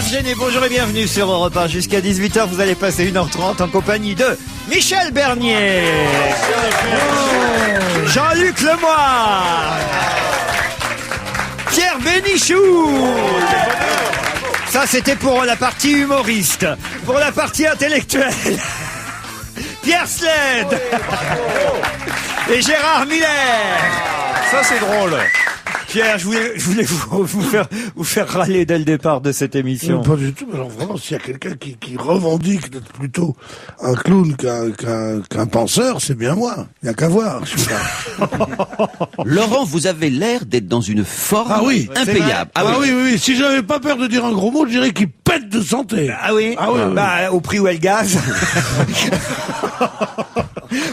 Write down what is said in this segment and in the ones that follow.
Christophe Géné, bonjour et bienvenue sur Europe 1. Jusqu'à 18h, vous allez passer 1h30 en compagnie de Michel Bernier, Jean-Luc Lemoyne, Pierre Bénichou. Ça, c'était pour la partie humoriste. Pour la partie intellectuelle, Pierre Sled et Gérard Miller. Ça, c'est drôle. Pierre, je voulais vous faire râler dès le départ de cette émission. Non, pas du tout, mais alors vraiment, s'il y a quelqu'un qui revendique d'être plutôt un clown qu'un penseur, c'est bien moi. Il n'y a qu'à voir. Laurent, vous avez l'air d'être dans une forme impayable. Oui. Si j'avais pas peur de dire un gros mot, je dirais qu'il pète de santé. Ah oui? Bah, au prix où est le gaz.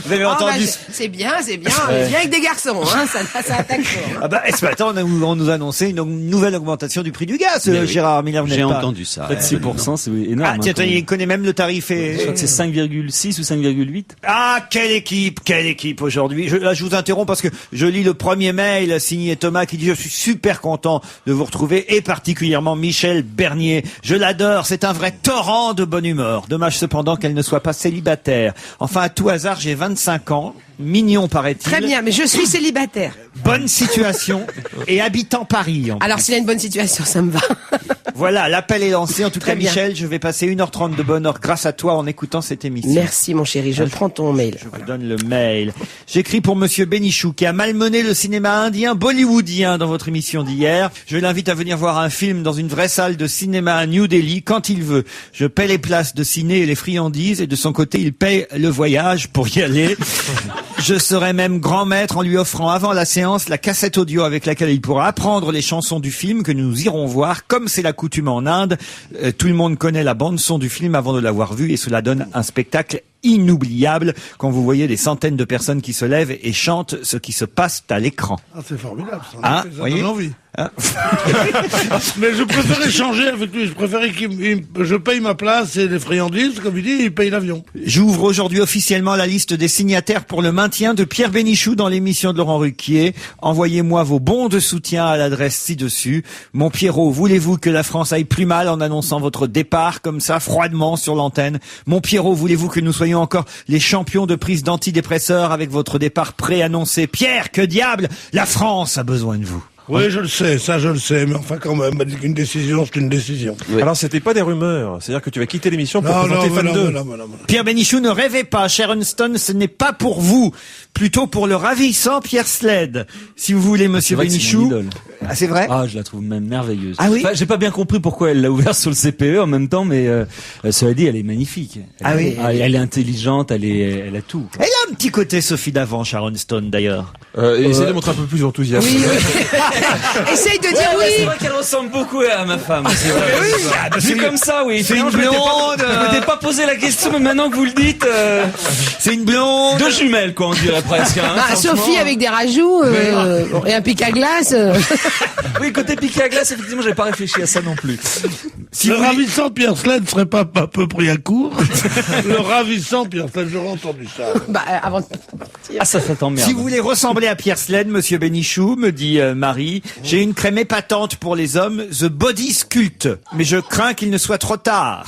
Vous avez entendu? C'est bien. On est bien avec des garçons, hein. Ça attaque fort. Ah bah, ce matin, on nous a annoncé une nouvelle augmentation du prix du gaz, Gérard Miller. J'ai entendu ça. Près de 6%, c'est énorme. Ah, tiens, il connaît même le tarif. Je crois que c'est 5,6 ou 5,8. Ah, quelle équipe aujourd'hui. Je vous interromps parce que je lis le premier mail signé Thomas qui dit: je suis super content de vous retrouver, et particulièrement Michel Bernier. Je l'adore, c'est un vrai torrent de bonne humeur. Dommage cependant qu'elle ne soit pas célibataire. Enfin, à tout hasard, j'ai 25 ans. Mignon, paraît-il. Très bien, mais je suis célibataire. Bonne situation et habitant Paris. Alors, s'il a une bonne situation, ça me va. Voilà, l'appel est lancé. En tout cas, Très bien. Michel, je vais passer 1h30 de bonheur grâce à toi en écoutant cette émission. Merci, mon chéri. Je prends ton mail. Je vous donne le mail. J'écris pour Monsieur Bénichou qui a malmené le cinéma indien, bollywoodien dans votre émission d'hier. Je l'invite à venir voir un film dans une vraie salle de cinéma à New Delhi quand il veut. Je paie les places de ciné et les friandises et de son côté, il paye le voyage pour y aller. Je serai même grand maître en lui offrant avant la séance la cassette audio avec laquelle il pourra apprendre les chansons du film que nous irons voir. Comme c'est la coutume en Inde, tout le monde connaît la bande son du film avant de l'avoir vu et cela donne un spectacle inoubliable quand vous voyez des centaines de personnes qui se lèvent et chantent ce qui se passe à l'écran. Ah, c'est formidable, ça. Ah, Ça voyez donne envie. Ah. Mais je préférais changer avec lui. Je préférais je paye ma place et les friandises, comme il dit, il paye l'avion. J'ouvre aujourd'hui officiellement la liste des signataires pour le maintien de Pierre Bénichou dans l'émission de Laurent Ruquier. Envoyez-moi vos bons de soutien à l'adresse ci-dessus. Mon Pierrot, voulez-vous que la France aille plus mal en annonçant votre départ comme ça, froidement, sur l'antenne? Mon Pierrot, voulez-vous que nous soyons encore les champions de prise d'antidépresseurs avec votre départ préannoncé? Pierre, que diable, la France a besoin de vous. Oui, je le sais, mais enfin quand même, m'a dit qu'une décision, c'est une décision. Oui. Alors, c'était pas des rumeurs. C'est-à-dire que tu vas quitter l'émission pour présenter Fan 2. Non. Pierre Bénichou, ne rêvez pas, Sharon Stone, ce n'est pas pour vous. Plutôt pour le ravissant Pierre Sled. Si vous voulez, Monsieur Bénichou. Ah, c'est vrai? Ah, je la trouve même merveilleuse. Ah oui? Enfin, j'ai pas bien compris pourquoi elle l'a ouvert sur le CPE en même temps, mais cela dit, elle est magnifique. Elle est intelligente, elle a tout. Elle a un petit côté Sophie d'avant, Sharon Stone, d'ailleurs. Essayez de montrer un peu plus d'enthousiasme. Oui. Essaye de dire oui. C'est vrai qu'elle ressemble beaucoup à ma femme. C'est vrai. Vu comme ça, oui. C'est une blonde. Je m'étais pas posé la question, mais maintenant que vous le dites, c'est une blonde. Deux jumelles, quoi, on dirait presque. Hein, Sophie avec des rajouts et un pic à glace. Oui, côté piqué à glace, effectivement, j'avais pas réfléchi à ça non plus. Si le ravissant Pierre Sled ne serait pas un peu pris à court, le ravissant Pierre Sled, j'aurais entendu ça. Avant de partir. Ah, ça t'emmerde. Si vous voulez ressembler à Pierre Sled, Monsieur Bénichou, me dit Marie, j'ai une crème épatante pour les hommes, The Body Sculpt. Mais je crains qu'il ne soit trop tard.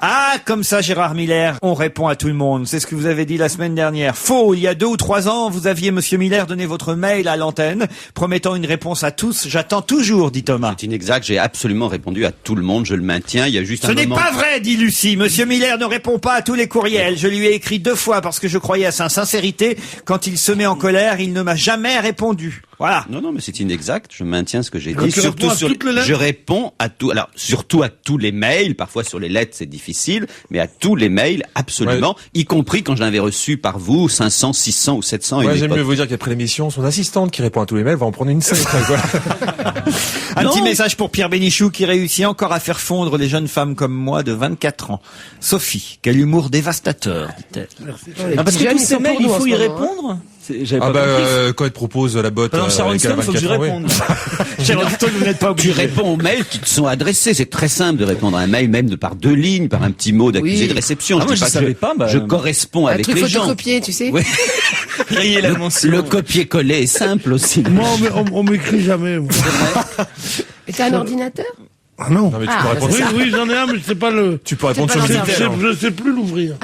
Ah, comme ça, Gérard Miller, on répond à tout le monde. C'est ce que vous avez dit la semaine dernière. Faux, il y a 2 ou 3 ans, vous aviez, Monsieur Miller, donné votre mail à l'antenne, promettant une réponse à tous. J'attends toujours, dit Thomas. C'est inexact, j'ai absolument répondu à tout le monde, je le maintiens, il y a juste Ce un n'est moment... pas vrai, dit Lucie. Monsieur Miller ne répond pas à tous les courriels. Je lui ai écrit 2 fois parce que je croyais à sa sincérité. Quand il se met en colère, il ne m'a jamais répondu. Voilà. Non, mais c'est inexact. Je maintiens ce que j'ai Donc dit. tu réponds à toutes les lettres ? Je réponds à tout. Alors, surtout à tous les mails. Parfois, sur les lettres, c'est difficile. Mais à tous les mails, absolument. Y compris quand je l'avais reçu par vous, 500, 600 ou 700. Ouais, j'aime mieux vous dire qu'après l'émission, son assistante qui répond à tous les mails va en prendre une seule. Un petit message pour Pierre Bénichou qui réussit encore à faire fondre les jeunes femmes comme moi de 24 ans. Sophie, quel humour dévastateur, dit-elle. Ah, parce que tous ces mails, il faut y répondre. Quand elle te propose la botte, alors, Sharon Stone, faut que j'y réponde. Sharon Stone, vous n'êtes pas obligé. Tu réponds aux mails qui te sont adressés. C'est très simple de répondre à un mail, même par 2 lignes, par un petit mot d'accusé de réception. Moi, je savais pas. Je corresponds avec les gens. Un truc photocopié, tu sais. Oui. Rayer la mention. Le copier-coller est simple aussi. Moi, on m'écrit jamais. Moi. Et t'as un ordinateur? Ah non. Non, mais tu peux répondre. Oui, j'en ai un, mais je sais pas le... Tu peux répondre C'est sur pas le dans Minitel. Je sais plus l'ouvrir.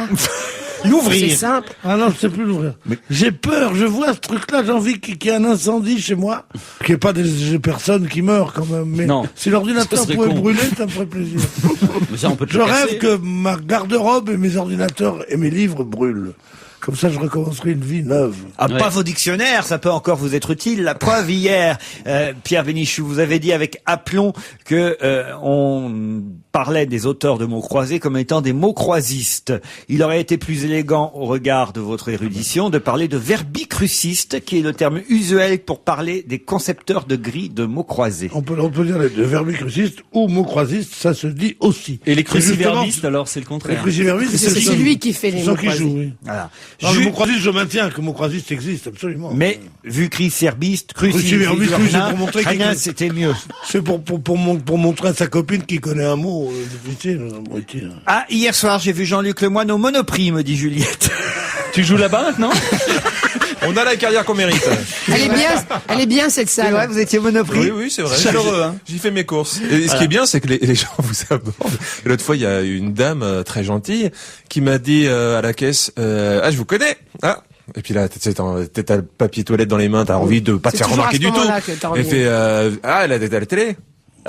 C'est L'ouvrir. simple. Ah non, je sais plus l'ouvrir. J'ai peur, je vois ce truc-là, j'ai envie qu'il y ait un incendie chez moi, qu'il n'y ait pas des personnes qui meurent quand même. Mais Non. si l'ordinateur Ça serait pouvait con. brûler, ça me ferait plaisir. Mais ça, on peut te Je le rêve casser. que ma garde-robe et mes ordinateurs et mes livres brûlent. Comme ça, je recommencerai une vie neuve. Ah, Ouais. pas vos dictionnaires, ça peut encore vous être utile. La preuve hier, Pierre Bénichou, vous avez dit avec aplomb que on parlait des auteurs de mots croisés comme étant des mots croisistes. Il aurait été plus élégant au regard de votre érudition de parler de verbicrucistes, qui est le terme usuel pour parler des concepteurs de grilles de mots croisés. On peut dire les deux, verbicrucistes ou mots croisistes, ça se dit aussi. Et les Mais justement, cruciverbistes, alors, c'est le Les contraire. cruciverbistes, C'est celui qui fait les ceux mots qui croisés. jouent, oui. Voilà. Non, le Ju- mot croisiste, je maintiens que le mot croisiste existe, absolument. Mais vu cruciverbiste, Cruciverbiste, oui, c'est pour montrer rien, qu'il- c'était mieux. C'est pour montrer à sa copine qui connaît un mot difficile. Utile. Ah, hier soir, j'ai vu Jean-Luc Lemoyne au Monoprix, me dit Juliette. Tu joues là-bas maintenant? On a la carrière qu'on mérite. Elle est bien cette C'est salle. vrai, vous étiez au Monoprix? Oui, c'est vrai. Chaleureux, hein. J'y fais mes courses. Et ce qui est bien, c'est que les gens vous abordent. Et l'autre fois, il y a une dame très gentille qui m'a dit à la caisse, ah, je vous connais. Ah. Et puis là, t'as le papier toilette dans les mains, t'as envie de pas te C'est faire toujours à remarquer ce du tout. moment-là que t'as envie. Elle fait, ah, elle a la télé.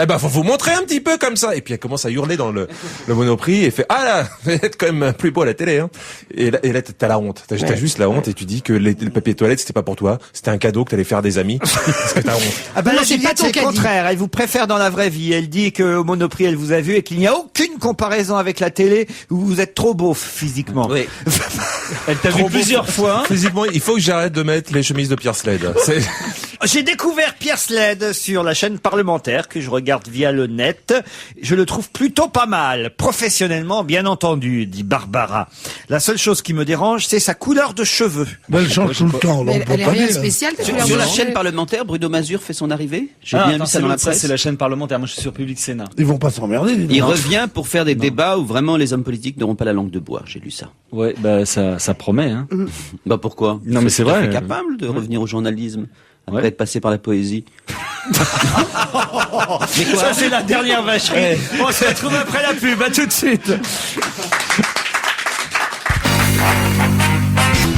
Eh ben, faut vous montrer un petit peu comme ça. Et puis elle commence à hurler dans le Monoprix et fait, ah là, vous êtes quand même plus beau à la télé, hein. Et là t'as la honte. T'as juste la honte et tu dis que le papier toilette c'était pas pour toi, c'était un cadeau que t'allais faire des amis. Parce que t'as honte. Ah ben Non, là, c'est Juliette, pas ton c'est le caddie. contraire. Elle vous préfère dans la vraie vie. Elle dit qu'au Monoprix, elle vous a vu et qu'il n'y a aucune comparaison avec la télé où vous êtes trop beau physiquement. Oui. Elle t'a vu plusieurs fois. Physiquement, il faut que j'arrête de mettre les chemises de Pierre Sled. C'est... J'ai découvert Pierre Sled sur la chaîne parlementaire que je regarde via le net. Je le trouve plutôt pas mal. Professionnellement, bien entendu, dit Barbara. La seule chose qui me dérange, c'est sa couleur de cheveux. Ben, elle change tout le temps. Mais donc on elle peut est pas rien de dire. spécial. ta Sur, couleur sur la blanche. chaîne parlementaire, Bruno Mazur fait son arrivée. J'ai Ah, bien attends, vu ça dans la ça, presse. c'est la chaîne parlementaire. Moi, je suis sur Public Sénat. Ils vont pas s'emmerder. dis donc. Il revient pour faire des débats où vraiment les hommes politiques n'auront pas la langue de bois. J'ai lu ça. Ouais, bah, ça promet, hein. Bah pourquoi? Non, mais c'est tout à vrai. fait capable de revenir au journalisme après Ouais. être passé par la poésie. Mais quoi? Ça, c'est la dernière vacherie. On se retrouve après la pub. À tout de suite.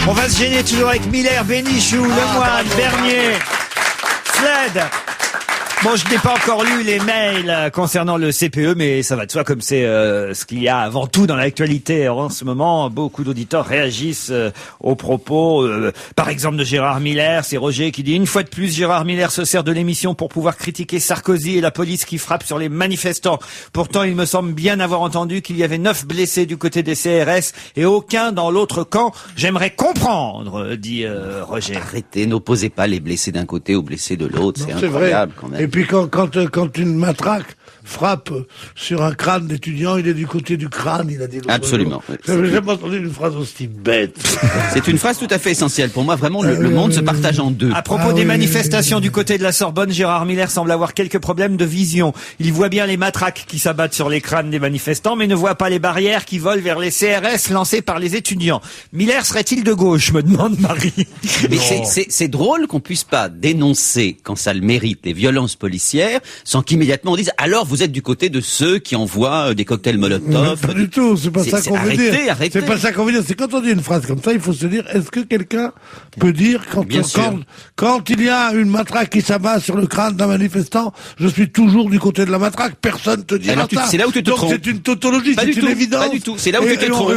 On va se gêner toujours avec Miller, Bénichou, Lemoyne, Bernier, Sled. Bon, je n'ai pas encore lu les mails concernant le CPE, mais ça va de soi comme c'est ce qu'il y a avant tout dans l'actualité en ce moment. Beaucoup d'auditeurs réagissent aux propos, par exemple de Gérard Miller. C'est Roger qui dit une fois de plus, Gérard Miller se sert de l'émission pour pouvoir critiquer Sarkozy et la police qui frappe sur les manifestants. Pourtant, il me semble bien avoir entendu qu'il y avait 9 blessés du côté des CRS et aucun dans l'autre camp. J'aimerais comprendre, dit Roger. Arrêtez, n'opposez pas les blessés d'un côté aux blessés de l'autre. C'est C'est vrai. incroyable quand même. Et puis quand une matraque frappe sur un crâne d'étudiant, il est du côté du crâne, il a dit. Absolument. J'avais jamais entendu une phrase aussi bête. C'est une phrase tout à fait essentielle. Pour moi, vraiment, le monde se partage en deux. À propos Ah des oui, manifestations du côté de la Sorbonne, Gérard Miller semble avoir quelques problèmes de vision. Il voit bien les matraques qui s'abattent sur les crânes des manifestants, mais ne voit pas les barrières qui volent vers les CRS lancées par les étudiants. Miller serait-il de gauche, me demande Marie. Mais c'est drôle qu'on puisse pas dénoncer, quand ça le mérite, les violences policières, sans qu'immédiatement on dise alors vous êtes du côté de ceux qui envoient des cocktails Molotov. Pas du tout, c'est pas C'est- ça c'est- qu'on veut arrêtez, dire. arrêtez. C'est pas ça qu'on veut dire. C'est quand on dit une phrase comme ça, il faut se dire, est-ce que quelqu'un peut dire Bien sûr. quand il y a une matraque qui s'abat sur le crâne d'un manifestant, je suis toujours du côté de la matraque, personne te dira Alors, ça. c'est là où tu te Donc trompes. c'est une tautologie, Pas c'est du une tout, évidence. pas du tout. C'est là où tu te Et trompes.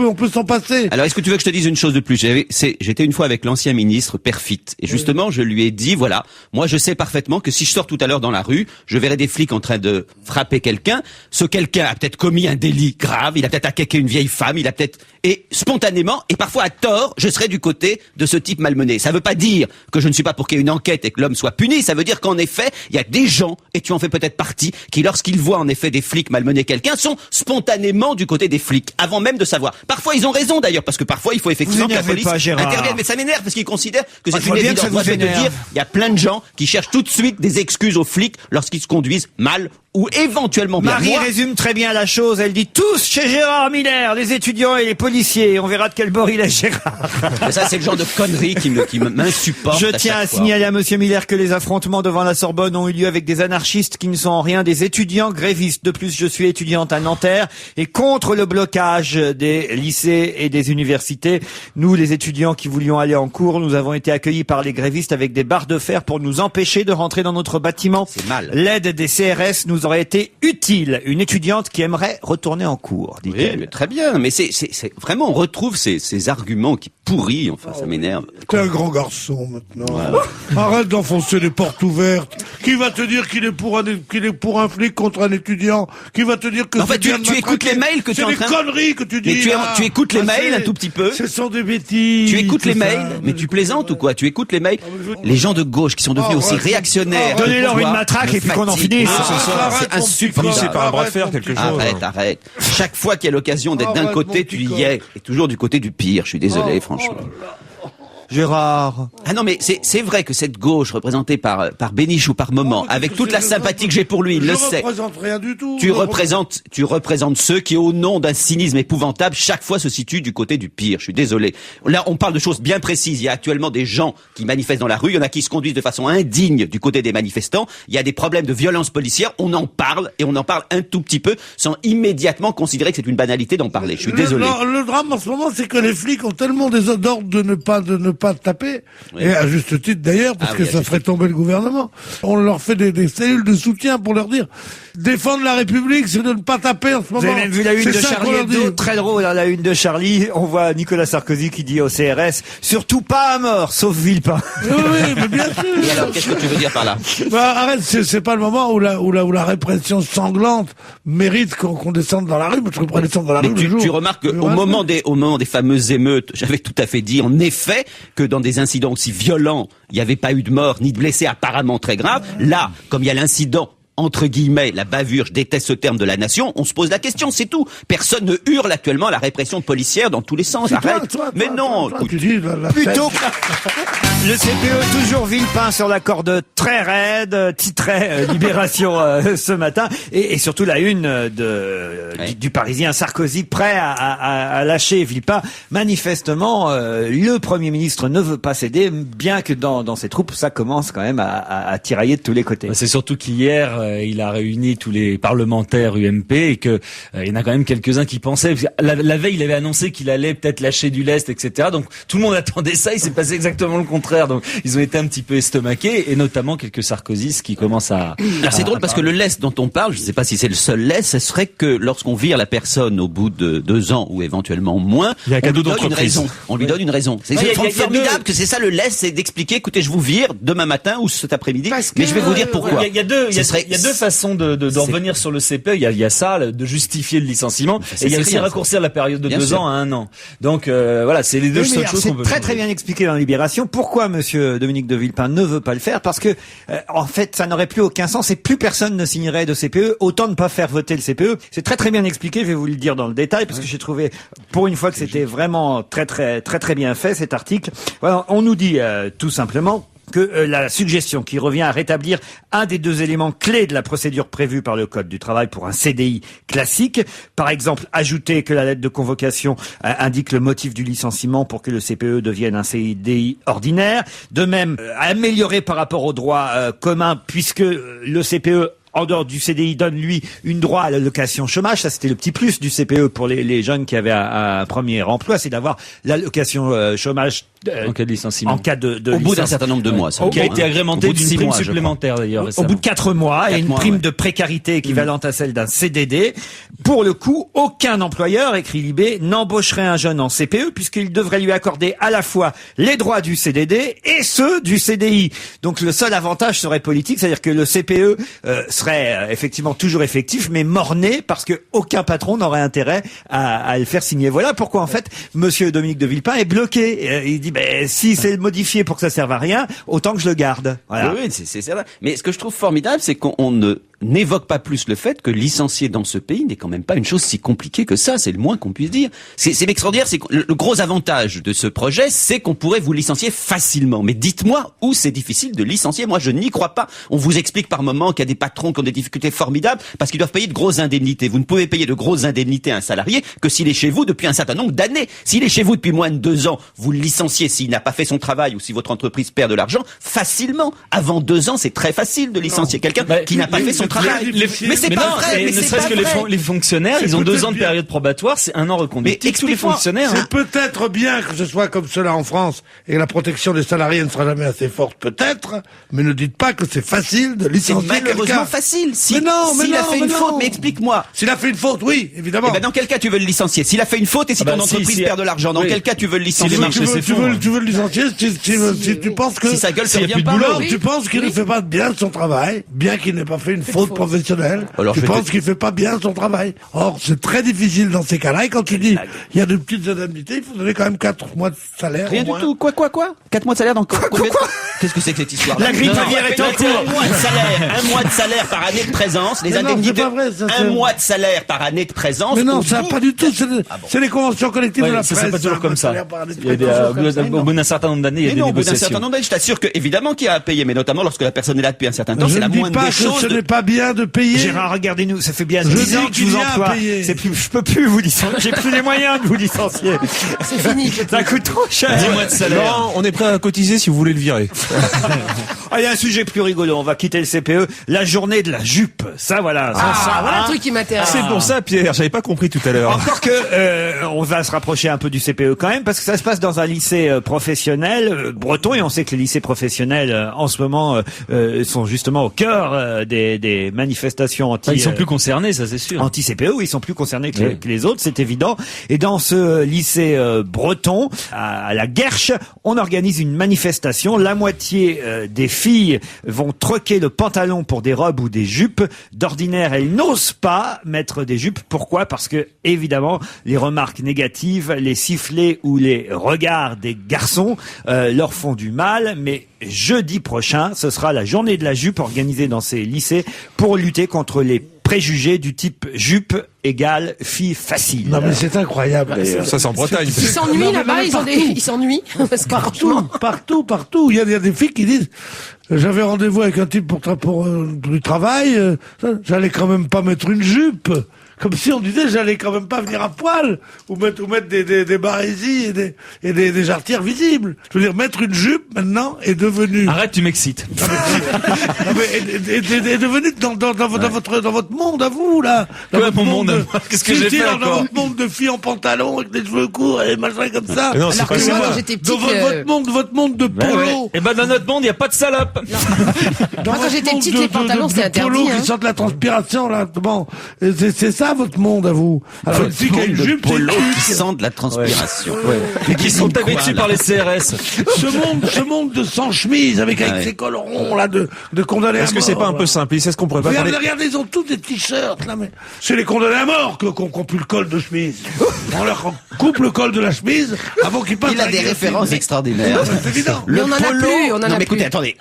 on peut s'en passer. Alors, est-ce que tu veux que je te dise une chose de plus? J'étais une fois avec l'ancien ministre Perfit, et justement, je lui ai dit, voilà, moi je sais parfaitement que si je sors tout à l'heure dans la rue, je verrai des flics en train de frapper quelqu'un. Ce quelqu'un a peut-être commis un délit grave, il a peut-être attaqué une vieille femme, il a peut-être... Et spontanément, et parfois à tort, je serai du côté de ce type malmené. Ça veut pas dire que je ne suis pas pour qu'il y ait une enquête et que l'homme soit puni, ça veut dire qu'en effet, il y a des gens, et tu en fais peut-être partie, qui lorsqu'ils voient en effet des flics malmener quelqu'un, sont spontanément du côté des flics, avant même de savoir. Parfois ils ont raison d'ailleurs, parce que parfois il faut effectivement que la énervez police pas, Gérard. intervienne, mais ça m'énerve parce qu'ils considèrent que Moi, c'est je vois une bien que évidence. ça Moi, vous je vais te énerve. dire, il y a plein de gens qui cherchent tout de suite des excuses aux flics lorsqu'ils se conduisent mal ou éventuellement bien Marie moi. résume très bien la chose. Elle dit tous chez Gérard Miller, les étudiants et les policiers. On verra de quel bord il est, Gérard. Mais ça, c'est le genre de conneries qui m'insupporte. Je tiens à signaler à monsieur Miller que les affrontements devant la Sorbonne ont eu lieu avec des anarchistes qui ne sont en rien des étudiants grévistes. De plus, je suis étudiante à Nanterre et contre le blocage des lycées et des universités. Nous, les étudiants qui voulions aller en cours, nous avons été accueillis par les grévistes avec des barres de fer pour nous empêcher de rentrer dans notre bâtiment. C'est mal. L'aide des CRS nous aurait été utile. Une étudiante qui aimerait retourner en cours, dit-elle. Oui, mais très bien. Mais c'est vraiment, on retrouve ces arguments qui pourrient. Enfin, ça m'énerve. T'es un grand garçon maintenant. Arrête d'enfoncer les portes ouvertes. Qui va te dire qu'il est pour un flic contre un étudiant? Qui va te dire que en fait, tu écoutes les mails que tu es en train. C'est des conneries que tu dis. Mais tu écoutes les mails un tout petit peu. Ce sont des bêtises. Tu écoutes les mails, mais tu plaisantes ou quoi? Tu écoutes les mails. Les gens de gauche qui sont devenus aussi réactionnaires. Donnez-leur une matraque et puis qu'on en finisse. C'est insupportable. Finissez par un bras de fer, quelque chose. Arrête. Chaque fois qu'il y a l'occasion d'être d'un côté, tu y es. Et toujours du côté du pire. Je suis désolé, franchement. Gérard. Ah non, mais c'est vrai que cette gauche représentée par Bénichou par moment, avec toute la sympathie que j'ai pour lui, il le sait. Je représente rien du tout. Tu représentes ceux qui, au nom d'un cynisme épouvantable, chaque fois se situent du côté du pire. Je suis désolé. Là, on parle de choses bien précises. Il y a actuellement des gens qui manifestent dans la rue. Il y en a qui se conduisent de façon indigne du côté des manifestants. Il y a des problèmes de violence policière. On en parle, et on en parle un tout petit peu, sans immédiatement considérer que c'est une banalité d'en parler. Je suis désolé. Le drame en ce moment, c'est que les flics ont tellement des ordres de ne pas taper, Oui. et à juste titre d'ailleurs, parce que ça ferait tomber le gouvernement. On leur fait des cellules de soutien pour leur dire défendre la République, c'est de ne pas taper en ce moment. Vous avez même vu la une de Charlie Hebdo, très drôle, hein, la une de Charlie. On voit Nicolas Sarkozy qui dit au CRS, surtout pas à mort, sauf Villepin. Oui, mais bien sûr. Et alors, qu'est-ce que tu veux dire par là? Arrête, c'est pas le moment où la répression sanglante mérite qu'on descende dans la rue, mais je pourrais descendre dans la rue le jour. Tu remarques qu'au moment des fameuses émeutes, j'avais tout à fait dit, en effet, que dans des incidents aussi violents, il n'y avait pas eu de mort ni de blessés apparemment très graves. Là, comme il y a l'incident, entre guillemets, la bavure, je déteste ce terme de la nation, on se pose la question, c'est tout. Personne ne hurle actuellement à la répression policière dans tous les sens. Arrête. Mais non. Tu dis Plutôt le CPE toujours Villepin sur la corde très raide, titrait Libération ce matin, et surtout la une du Parisien, Sarkozy prêt à lâcher Villepin. Manifestement, le Premier ministre ne veut pas céder, bien que dans ses troupes, ça commence quand même à tirailler de tous les côtés. C'est surtout qu'hier, il a réuni tous les parlementaires UMP et que il y en a quand même quelques-uns qui pensaient. La veille, il avait annoncé qu'il allait peut-être lâcher du lest, etc. Donc tout le monde attendait ça. Il s'est passé exactement le contraire. Donc ils ont été un petit peu estomaqués, et notamment quelques sarkozystes qui commencent à. Alors c'est drôle parce que le lest dont on parle, je ne sais pas si c'est le seul lest, ce serait que lorsqu'on vire la personne au bout de 2 ans ou éventuellement moins, il y a un cadeau on lui donne une raison. C'est formidable que c'est ça le lest, c'est d'expliquer, écoutez, je vous vire demain matin ou cet après-midi, mais je vais vous dire pourquoi. Il y a deux façons d'en revenir sur le CPE. Il y a ça, de justifier le licenciement, et il y a aussi raccourcir la période de 2 ans à 1 an. Donc voilà, c'est les deux seules choses qu'on peut. C'est très bien expliqué dans Libération. Pourquoi monsieur Dominique de Villepin ne veut pas le faire? Parce que en fait, ça n'aurait plus aucun sens et plus personne ne signerait de CPE. Autant ne pas faire voter le CPE. C'est très bien expliqué. Je vais vous le dire dans le détail parce que j'ai trouvé pour une fois que c'était vraiment très bien fait cet article. Voilà, on nous dit tout simplement que la suggestion qui revient à rétablir un des 2 éléments clés de la procédure prévue par le Code du travail pour un CDI classique, par exemple ajouter que la lettre de convocation indique le motif du licenciement pour que le CPE devienne un CDI ordinaire, de même améliorer par rapport au droit commun puisque le CPE en dehors du CDI donne lui une droit à l'allocation chômage. Ça c'était le petit plus du CPE pour les jeunes qui avaient un premier emploi, c'est d'avoir l'allocation chômage en cas de licenciement. En cas de au bout d'un certain nombre de mois. Ça, qui a été agrémenté d'une prime supplémentaire d'ailleurs. Au bout de 4 mois, et une prime de précarité équivalente à celle d'un CDD. Pour le coup, aucun employeur, écrit Libé, n'embaucherait un jeune en CPE puisqu'il devrait lui accorder à la fois les droits du CDD et ceux du CDI. Donc le seul avantage serait politique, c'est-à-dire que le CPE serait effectivement toujours effectif, mais mort-né parce que aucun patron n'aurait intérêt à le faire signer. Voilà pourquoi en fait, monsieur Dominique de Villepin est bloqué. Il dit si c'est modifié pour que ça serve à rien, autant que je le garde. Voilà. Oui, c'est certain. Mais ce que je trouve formidable, c'est qu'on ne n'évoque pas plus le fait que licencier dans ce pays n'est quand même pas une chose si compliquée que ça, c'est le moins qu'on puisse dire. C'est extraordinaire, c'est que le gros avantage de ce projet, c'est qu'on pourrait vous licencier facilement. Mais dites-moi où c'est difficile de licencier. Moi, je n'y crois pas. On vous explique par moment qu'il y a des patrons qui ont des difficultés formidables parce qu'ils doivent payer de grosses indemnités. Vous ne pouvez payer de grosses indemnités à un salarié que s'il est chez vous depuis un certain nombre d'années. S'il est chez vous depuis moins de 2 ans, vous le licenciez s'il n'a pas fait son travail ou si votre entreprise perd de l'argent facilement. Avant 2 ans, c'est très facile de licencier quelqu'un qui n'a pas fait son travail. Mais c'est pas vrai. Ne serait-ce que les fonctionnaires, ils ont 2 ans de période probatoire, c'est 1 an reconductible. Tous les fonctionnaires. C'est peut-être bien que ce soit comme cela en France et que la protection des salariés ne sera jamais assez forte, peut-être, mais ne dites pas que c'est facile de licencier quelqu'un. C'est malheureusement facile. S'il a fait une faute, mais explique-moi. S'il a fait une faute, oui, évidemment. Eh ben, dans quel cas tu veux le licencier? S'il a fait une faute et si ton entreprise perd de l'argent, dans quel cas tu veux le licencier? Tu veux le licencier si tu penses que... Si sa gueule ne revient pas. Tu penses qu'il ne fait pas bien son travail, bien qu'il n'ait pas fait une faute professionnelle. Alors, tu penses qu'il fait pas bien son travail. Or, c'est très difficile dans ces cas-là. Et quand tu dis, il y a de petites indemnités, il faut donner quand même 4 mois de salaire. Rien du tout. Quoi 4 mois de salaire dans quoi? Qu'est-ce que c'est que cette histoire? La grippe aviaire est en cours. 1 mois de salaire par année de présence. Les indemnités. 1 mois de salaire par année de présence. Mais non, ça pas du tout. C'est les conventions collectives de la presse. C'est pas toujours comme ça. Au bout d'un certain nombre d'années, il y a des négociations. Au bout d'un certain nombre d'années, je t'assure que, évidemment, qu'il y a à payer, mais notamment lorsque la personne est là depuis un certain temps, c'est la moindre des choses. Ce n'est pas bien de payer. Gérard, regardez-nous, ça fait bien 10 ans que je vous emploie. Je peux plus vous licencier. J'ai plus les moyens de vous licencier. C'est fini. Ça coûte trop cher. 10 mois de salaire. Laurent, on est prêt à cotiser si vous voulez le virer. Il y a un sujet plus rigolo. On va quitter le CPE. La journée de la jupe. Ça, voilà. Voilà un truc qui m'intéresse. C'est pour ça, Pierre, j'avais pas compris tout à l'heure. Encore que on va se rapprocher un peu du CPE quand même, parce que ça se passe dans un lycée professionnel breton, et on sait que les lycées professionnels en ce moment sont justement au cœur des manifestations anti. Ils sont plus concernés, ça c'est sûr. Anti-CPE, oui, ils sont plus concernés que les autres, c'est évident. Et dans ce lycée breton, à la Guerche, on organise une manifestation. La moitié des filles vont troquer le pantalon pour des robes ou des jupes. D'ordinaire, elles n'osent pas mettre des jupes. Pourquoi? Parce que, évidemment, les remarques négatives, les sifflets ou les regards des garçons leur font du mal. Mais jeudi prochain, ce sera la journée de la jupe organisée dans ces lycées pour lutter contre les préjugés du type jupe égale fille facile. Non mais c'est incroyable. Ça c'est en Bretagne. Ils s'ennuient là-bas, ils s'ennuient. Parce que Partout. Il y a des filles qui disent, j'avais rendez-vous avec un type pour du travail, j'allais quand même pas mettre une jupe. Comme si on disait, j'allais quand même pas venir à poil, ou mettre des barésies et des jarretières visibles. Je veux dire, mettre une jupe, maintenant, est devenu... Arrête, tu m'excites. est devenu dans votre monde à vous, là. Dans votre monde. Qu'est-ce que j'ai fait encore? Dans votre monde de filles en pantalon, avec des cheveux courts et machin comme ça. Non, c'est alors pas que moi, ça. quand j'étais petite, votre monde de polo. Et ben dans notre monde, il y a pas de salope. moi, quand j'étais petite, les pantalons, c'était interdit. Polo qui sortent la transpiration, là. Bon, c'est ça, votre monde à vous. Alors, une fille qui a une jupe, polo qui sent de la transpiration. Et qui sont tapés dessus par les CRS. Ce monde de sans chemise, avec ses cols ronds, là, de condamnés à mort. Est-ce que c'est pas un peu simple? Est-ce qu'on pourrait pas parler... Regardez, ils ont tous des t-shirts, là, mais c'est les condamnés à mort qu'on plus le col de chemise. On leur coupe le col de la chemise avant qu'ils passent. Il a des références extraordinaires. C'est évident. Mais on en a plus, on en a Non, mais plus. écoutez, attendez.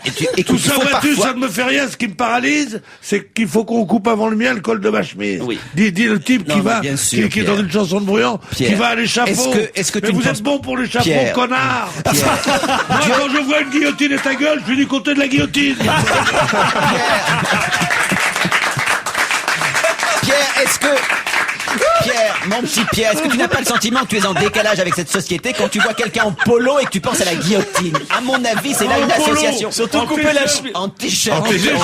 Tout ça, vois-tu, ça ne me fait rien. Ce qui me paralyse, c'est qu'il faut qu'on coupe avant le mien le col de ma chemise. Oui. Dit le type Non, qui va, bien sûr, qui est dans une chanson de Bruyant, qui va à l'échafaud. Est-ce que mais tu vous ne êtes penses- bon pour l'échafaud, Pierre. connard. Moi, quand je vois une guillotine et ta gueule, je suis du côté de la guillotine. Pierre, mon petit Pierre, est-ce que tu n'as pas le sentiment que tu es en décalage avec cette société quand tu vois quelqu'un en polo et que tu penses à la guillotine? À mon avis, c'est là une polo. association. Surtout couper la chemise. En t-shirt. En t-shirt.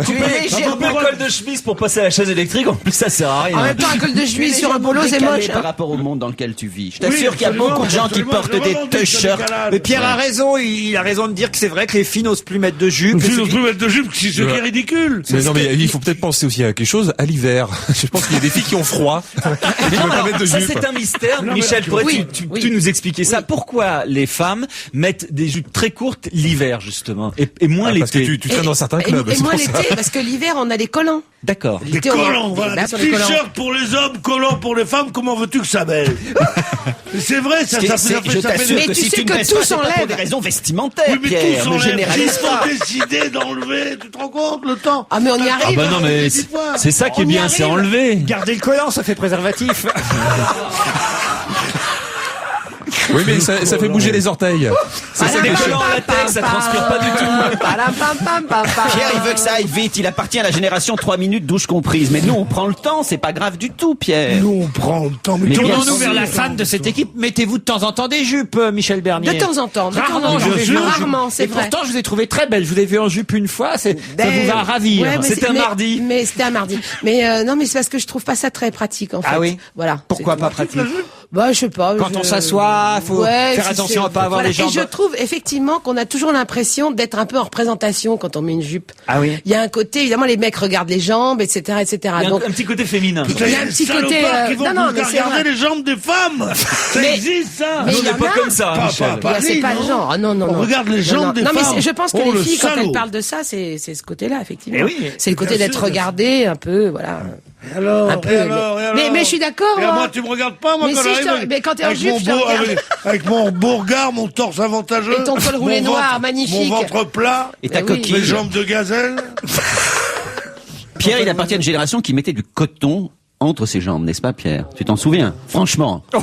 Tu es légèrement Couper le col de chemise pour passer à la chaise électrique, en plus ça sert à rien. En même temps, un col de chemise sur un polo, c'est décalé moche. par rapport au monde dans lequel tu vis. Je Oui, t'assure qu'il y a absolument, beaucoup de gens qui absolument, portent je des revendique ce t-shirts. décalage. Mais Pierre a raison, il a raison de dire que c'est vrai que les filles n'osent plus mettre de jupe. Si on peut mettre de jupe, c'est ce qui est ridicule. Mais non, mais il faut peut-être penser aussi à quelque chose, à l'hiver. Je pense qu'il y a des filles qui ont froid et qui veulent pas mettre de Ça, jupe. c'est un mystère. Michel, pourrais-tu nous expliquer ça? Pourquoi les femmes mettent des jupes très courtes l'hiver, justement, et moins Parce que l'été? tu traînes dans certains clubs. Et c'est moi pour ça. l'été, parce que l'hiver on a les collants. D'accord. Des L'été, on a- collants, voilà. Bah, Des sur les collants. t-shirts pour les hommes, collants pour les femmes, comment veux-tu que ça mêle? C'est vrai, ça Je fait t'assure Mais que tu si sais tu ne que baisses tout pas, c'est pas pour s'enlève. des raisons vestimentaires, Oui, mais Pierre. tous Ne enlèvent. généralise Ils pas. ont décidé d'enlever, tu te rends compte, le temps? Ah mais on y Ah arrive. bah non, mais c'est ça qui est On y bien, c'est arrive. enlever. Gardez le collant, ça fait préservatif. Oui, mais ça fait bouger les orteils. C'est ça des que je- collants en latex, ça transpire pas du tout. Pierre, il veut que ça aille vite. Il appartient à la génération 3 minutes, douche comprise. Mais nous, on prend le temps. C'est pas grave du tout, Pierre. Nous, on prend le temps. Mais bien Tournons-nous sûr. vers la fan de cette équipe. Mettez-vous de temps en temps des jupes, Michel Bernier. De temps en temps. Rarement, je vous ai vu en jupe. Rarement, c'est Et vrai. pourtant, je vous ai trouvé très belle. Je vous ai vu en jupe une fois. Ça vous va ravir. Ouais, mais C'était un mardi. Mais c'était un mardi. Mais non, mais c'est parce que je trouve pas ça très pratique en fait. Ah oui. Voilà. Pourquoi C'est pas tout. pratique? Bah, je sais pas. Quand on s'assoit, faut faire attention à pas avoir les jambes. Et je trouve effectivement qu'on a toujours l'impression d'être un peu en représentation quand on met une jupe. Ah oui. Il y a un côté, évidemment, les mecs regardent les jambes, etc., etc. Il y a un Donc, petit côté féminin. Il y a un petit côté, qui vont non, non, vous mais c'est regarder vrai. les jambes des femmes. Ça Mais- existe, ça. mais Nous, on il y n'est en pas a. comme ça, Pas- Michel. pas- pas- C'est pas le genre. Ah, non, non, On non. regarde les Non, jambes non. des Non, mais femmes. je pense que Oh, les le filles, quand salaud. elles parlent de ça, c'est ce côté-là, effectivement. Eh oui. C'est le côté Bien d'être sûr. regardé un peu, voilà. Et alors, Un peu, et alors, et alors mais je suis d'accord, Et moi. moi, tu me regardes pas, moi, Mais quand si, j'arrive je te- avec- mais quand t'es en avec jupe, mon je te beau- regarde. avec mon beau regard, mon torse avantageux. Et ton col roulé mon noir, ventre- magnifique. Mon ventre plat. Et ta Eh oui. coquille. Mes jambes de gazelle. Pierre, il appartient à une génération qui mettait du coton entre ses jambes, n'est-ce pas, Pierre? Tu t'en souviens? Franchement. Quand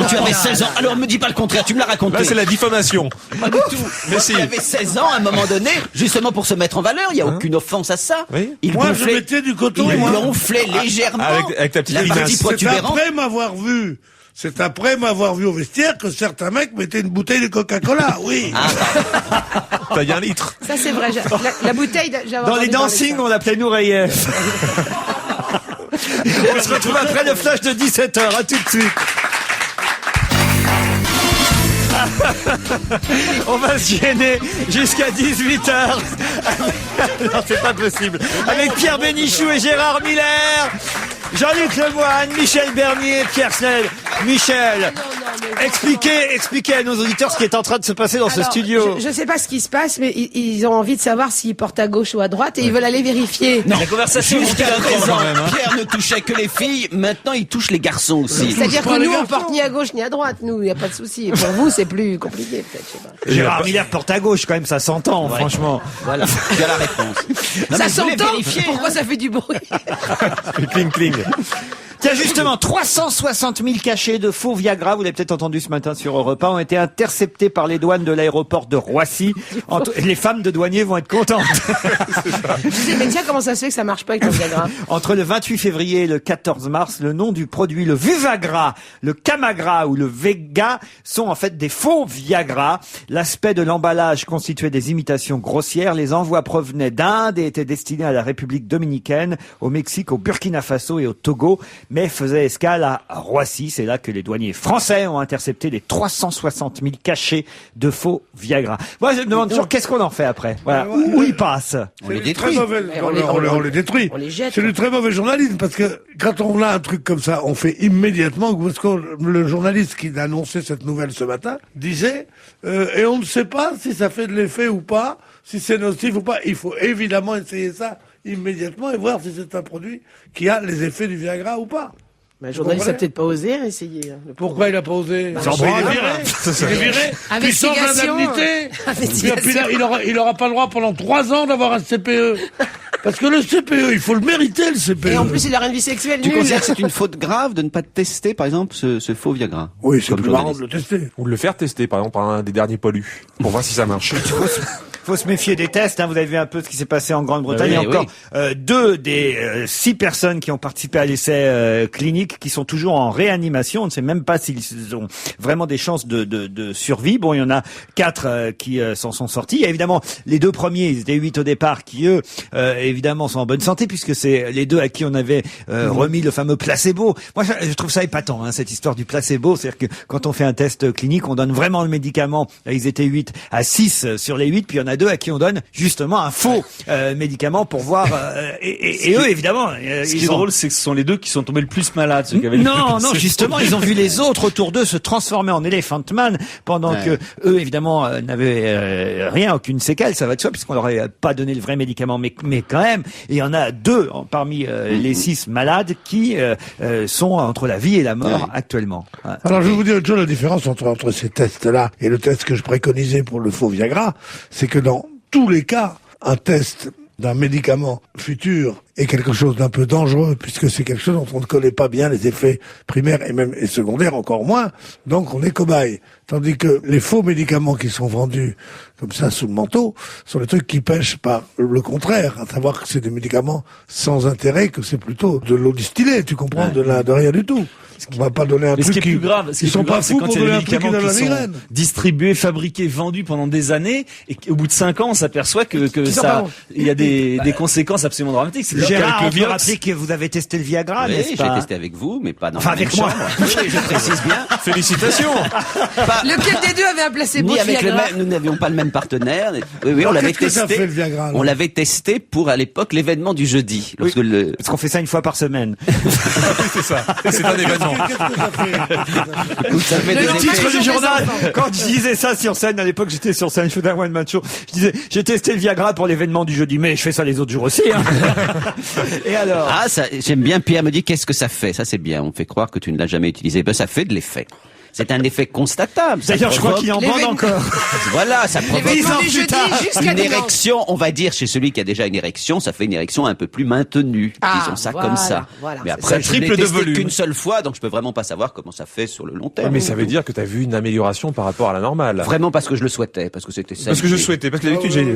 tu avais 16 ans. Alors, me dis pas le contraire, tu me l'as raconté. Là, c'est la diffamation. Pas du tout. Mais si. Il avait 16 ans, à un moment donné, justement pour se mettre en valeur, il n'y a aucune offense à ça. Oui. Il Moi, je gonflait, mettais du coton, il moi. gonflait légèrement. Avec ta petite la limace. partie C'est protubérante. après m'avoir vu. C'est après m'avoir vu au vestiaire que certains mecs mettaient une bouteille de Coca-Cola, oui. T'as eu 1 litre. Ça, c'est vrai. La bouteille, j'avais Dans les entendu parler de dancing, ça. on l'appelait Noureyev. On se retrouve après le flash de 17h. À tout de suite. On va se gêner jusqu'à 18h. Non, c'est pas possible. Avec Pierre Bénichou et Gérard Miller. Jean-Luc Lemoyne, Michel Bernier, Pierre Snell. Michel, expliquez à nos auditeurs ce qui est en train de se passer dans ce Alors, studio. Je sais pas ce qui se passe, mais ils ont envie de savoir s'ils portent à gauche ou à droite et ils veulent aller vérifier. La conversation est montée Jusqu'à d'un cran, présent, quand même, hein. Pierre ne touchait que les filles, maintenant il touche les garçons aussi. C'est-à-dire pas que les nous, on garçons. porte ni à gauche ni à droite. Nous, il n'y a pas de souci. Et pour vous, c'est plus compliqué, peut-être. Je sais pas. Gérard Miller porte à gauche quand même, ça s'entend, franchement. Voilà, tu as la réponse. Non, Ça mais je voulais s'entend. vérifier, hein. Pourquoi ça fait du bruit? Cling, cling. Tiens, justement, 360 000 cachets de faux Viagra, vous l'avez peut-être entendu ce matin sur Europe 1, ont été interceptés par les douanes de l'aéroport de Roissy. Les femmes de douaniers vont être contentes. Je disais, mais tiens, comment ça se fait que ça marche pas avec le Viagra? Entre le 28 février et le 14 mars, le nom du produit, le Vuvagra, le Camagra ou le Vega, sont en fait des faux Viagra. L'aspect de l'emballage constituait des imitations grossières. Les envois provenaient d'Inde et étaient destinés à la République dominicaine, au Mexique, au Burkina Faso et au Togo, mais faisaient escale à Roissy. C'est là que les douaniers français ont intercepté les 360 000 cachets de faux Viagra. Moi, je me demande toujours qu'est-ce qu'on en fait après. Voilà. Où ils passent? On les Très détruit. mauvais. On les détruit. on les jette. C'est du très mauvais journalisme parce que quand on a un truc comme ça, on fait immédiatement, parce que le journaliste qui a annoncé cette nouvelle ce matin disait, et on ne sait pas si ça fait de l'effet ou pas, si c'est nocif ou pas. Il faut évidemment essayer ça immédiatement et voir si c'est un produit qui a les effets du Viagra ou pas. Mais le journaliste a peut-être pas osé essayer. Hein, le pauvre. Pourquoi il a pas osé? s'en Il est branle. viré. Il est viré. Puis sans Investigation. indemnité. Investigation. Puis là, il aura pas le droit pendant 3 ans d'avoir un CPE. Parce que le CPE, il faut le mériter, le CPE. Et en plus, il a rien de vie sexuelle Tu nulle. considères que c'est une faute grave de ne pas tester, par exemple, ce faux Viagra? Oui, c'est Comme plus marrant journaliste. de le tester. Ou de le faire tester, par exemple, par un des derniers pollus. Pour voir si ça marche. Faut se méfier des tests. Hein. Vous avez vu un peu ce qui s'est passé en Grande-Bretagne. Oui, Il y a encore oui. 2 des 6 personnes qui ont participé à l'essai clinique qui sont toujours en réanimation. On ne sait même pas s'ils ont vraiment des chances de survie. Bon, il y en a 4 qui s'en sont sortis. Il y a évidemment les 2 premiers, ils étaient 8 au départ, qui eux, évidemment, sont en bonne santé puisque c'est les 2 à qui on avait remis le fameux placebo. Moi, je trouve ça épatant, hein, cette histoire du placebo. C'est-à-dire que quand on fait un test clinique, on donne vraiment le médicament. Là, ils étaient 8 à 6 sur les 8, puis il y en a a deux à qui on donne justement un faux médicament pour voir. Et eux, évidemment, Ce qui est drôle, c'est que ce sont les deux qui sont tombés le plus malades. Ceux qui avaient le non, plus- non, justement, ils ont vu les autres autour d'eux se transformer en Elephant Man pendant que eux, évidemment, n'avaient rien, aucune séquelle, ça va de soi, puisqu'on leur avait pas donné le vrai médicament, mais quand même. Et il y en a deux parmi les 6 malades qui sont entre la vie et la mort actuellement. Ouais. Alors, je vais vous dire une chose, la différence entre ces tests-là et le test que je préconisais pour le faux Viagra, c'est que dans tous les cas, un test d'un médicament futur est quelque chose d'un peu dangereux, puisque c'est quelque chose dont on ne connaît pas bien les effets primaires et secondaires encore moins, donc on est cobaye. Tandis que les faux médicaments qui sont vendus comme ça sous le manteau sont des trucs qui pêchent par le contraire, à savoir que c'est des médicaments sans intérêt, que c'est plutôt de l'eau distillée, tu comprends, de rien du tout. On va pas donner un Mais ce truc qui est plus grave, ils sont pas fous quand pour il y a donner des un truc qui médicaments donne la qui sont migraine. distribués, fabriqués, vendus pendant des années, et qu'au bout de 5 ans, on s'aperçoit que sont pas ça, bons. il y a des conséquences absolument dramatiques. C'est Gérard, on quelques peut Vioxx. rappeler que vous avez testé le Viagra, Oui, n'est-ce j'ai pas? testé avec vous, mais pas dans Enfin, la même avec moi. chambre. Oui, je précise bien. Félicitations. Lequel des deux avait un placebo Ni de avec le Viagra même, nous n'avions pas le même partenaire. Oui, on Alors, l'avait qu'est-ce que ça testé. fait, le Viagra, alors On l'avait testé pour à l'époque l'événement du jeudi, lorsque le. Parce qu'on fait ça une fois par semaine. C'est ça. C'est un événement. Qu'est-ce que ça fait Ça fait Le des lendemain, effets. titre du journal. Quand je disais ça sur scène, à l'époque j'étais sur scène, je faisais un one-man show, je disais j'ai testé le Viagra pour l'événement du jeudi, mais je fais ça les autres jours aussi. Hein. Et alors Ah, ça, j'aime bien. Pierre me dit qu'est-ce que ça fait. Ça c'est bien. On fait croire que tu ne l'as jamais utilisé. Ben ça fait de l'effet. C'est un effet constatable. Ça D'ailleurs, je crois provoque- qu'il en bande L'événement- encore. Voilà, ça provoque L'événement du 10 ans plus jeudi tard, jusqu'à une dimanche. érection, on va dire, chez celui qui a déjà une érection, ça fait une érection un peu plus maintenue. Ah, Disons ça voilà, comme ça. voilà. Mais Ça après, je triple l'ai de testé volume. qu'une seule fois, donc je peux vraiment pas savoir comment ça fait sur le long terme. Mais ça veut dire que tu as vu une amélioration par rapport à la normale. Vraiment parce que je le souhaitais, parce que c'était ça. Parce que je souhaitais, parce que d'habitude j'ai...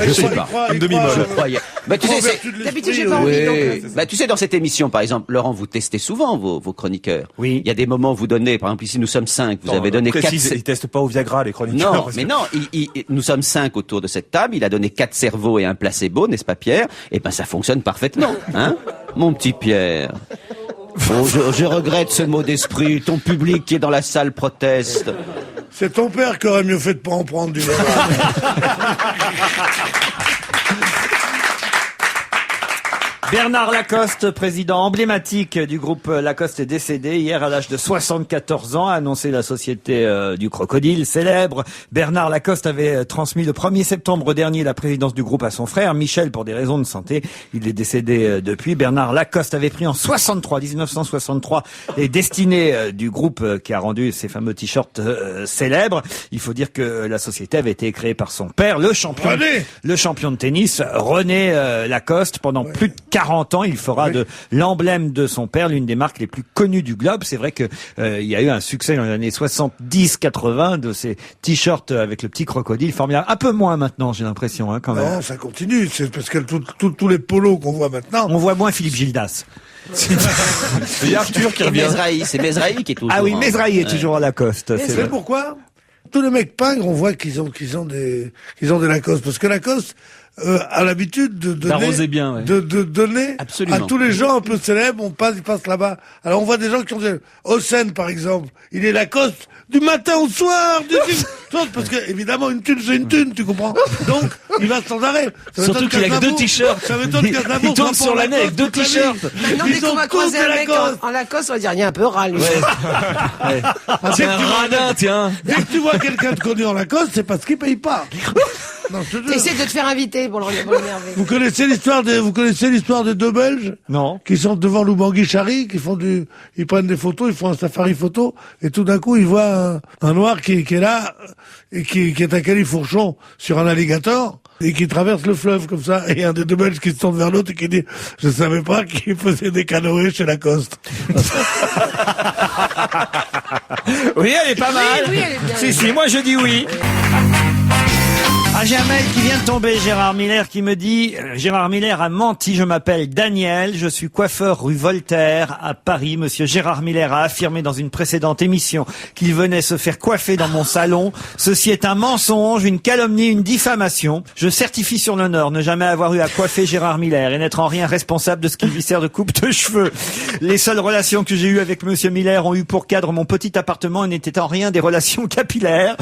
Je sais pas. Comme demi-molle. Je croyais. Bah, tu sais, c'est... D'habitude, j'ai pas envie, donc. Bah, tu sais, dans cette émission, par exemple, Laurent, vous testez souvent vos chroniqueurs. Oui. Il y a des moments où vous donnez, par exemple, ici nous sommes 5, vous avez donné 4... Précise, ils testent pas au Viagra, les chroniqueurs. Non, parce mais que- non, nous sommes 5 autour de cette table, il a donné 4 cerveaux et un placebo, n'est-ce pas Pierre? Eh ben ça fonctionne parfaitement, hein? Mon petit Pierre. Oh, je regrette ce mot d'esprit, ton public qui est dans la salle proteste. C'est ton père qui aurait mieux fait de pas en prendre du Viagra. Bernard Lacoste, président emblématique du groupe Lacoste, est décédé hier à l'âge de 74 ans, a annoncé la société du crocodile célèbre. Bernard Lacoste avait transmis le 1er septembre dernier la présidence du groupe à son frère Michel pour des raisons de santé. Il est décédé depuis. Bernard Lacoste avait pris en 1963, les destinées du groupe qui a rendu ces fameux t-shirts célèbres. Il faut dire que la société avait été créée par son père, le champion de tennis, René Lacoste. Pendant plus de 40 ans, il fera de l'emblème de son père l'une des marques les plus connues du globe. C'est vrai que il y a eu un succès dans les années 70-80 de ces t-shirts avec le petit crocodile formidable. Un peu moins maintenant, j'ai l'impression, hein, quand même. Non, ça continue. C'est parce que tous les polos qu'on voit maintenant. On voit moins Philippe Gildas. Il y a Arthur qui Et revient. c'est Mesrahi qui est toujours... Ah oui, en- Mesrahi est toujours à Lacoste. Vous C'est savez vrai. pourquoi? Tous les mecs pingres, on voit qu'ils ont des Lacoste. Parce que Lacoste a l'habitude de donner, D'arroser bien, ouais. de donner Absolument. à tous les gens un peu célèbres. Ils passent là-bas. Alors on voit des gens qui ont des... Hossein, par exemple, il est Lacoste du matin au soir. Parce que évidemment une thune c'est une thune, tu comprends. Donc il va sans arrêt. Ça Surtout m'étonne qu'il a que qu'Aznavour- 2 t-shirts. Ça m'étonne qu'Aznavour Il tourne soit sur pas l'année avec 2 Lacoste toute la t-shirts. vie. Maintenant, Ils dès qu'on ont va tous croiser des un mec Lacoste. en Lacoste, on va dire, il y a un peu râle. lui. C'est un radin, tiens. Dès que tu vois quelqu'un de connu en Lacoste, c'est parce qu'il paye pas. Non, je te jure. T'essaies de te faire inviter pour l'énerver. Vous connaissez l'histoire des deux Belges Non. qui sont devant Lubangui-Chari, ils prennent des photos, ils font un safari photo, et tout d'un coup ils voient un noir qui est là et qui est un califourchon sur un alligator et qui traverse le fleuve comme ça. Et un des deux Belges qui se tourne vers l'autre et qui dit « Je savais pas qu'il faisait des canoës chez Lacoste. Oui, elle est pas mal. oui, elle est bien. Si, moi je dis oui. Ah, j'ai un mail qui vient de tomber, Gérard Miller, qui me dit Gérard Miller a menti, je m'appelle Daniel, je suis coiffeur rue Voltaire à Paris. Monsieur Gérard Miller a affirmé dans une précédente émission qu'il venait se faire coiffer dans mon salon. Ceci est un mensonge, une calomnie, une diffamation. Je certifie sur l'honneur ne jamais avoir eu à coiffer Gérard Miller et n'être en rien responsable de ce qu'il lui sert de coupe de cheveux. Les seules relations que j'ai eues avec Monsieur Miller ont eu pour cadre mon petit appartement et n'étaient en rien des relations capillaires.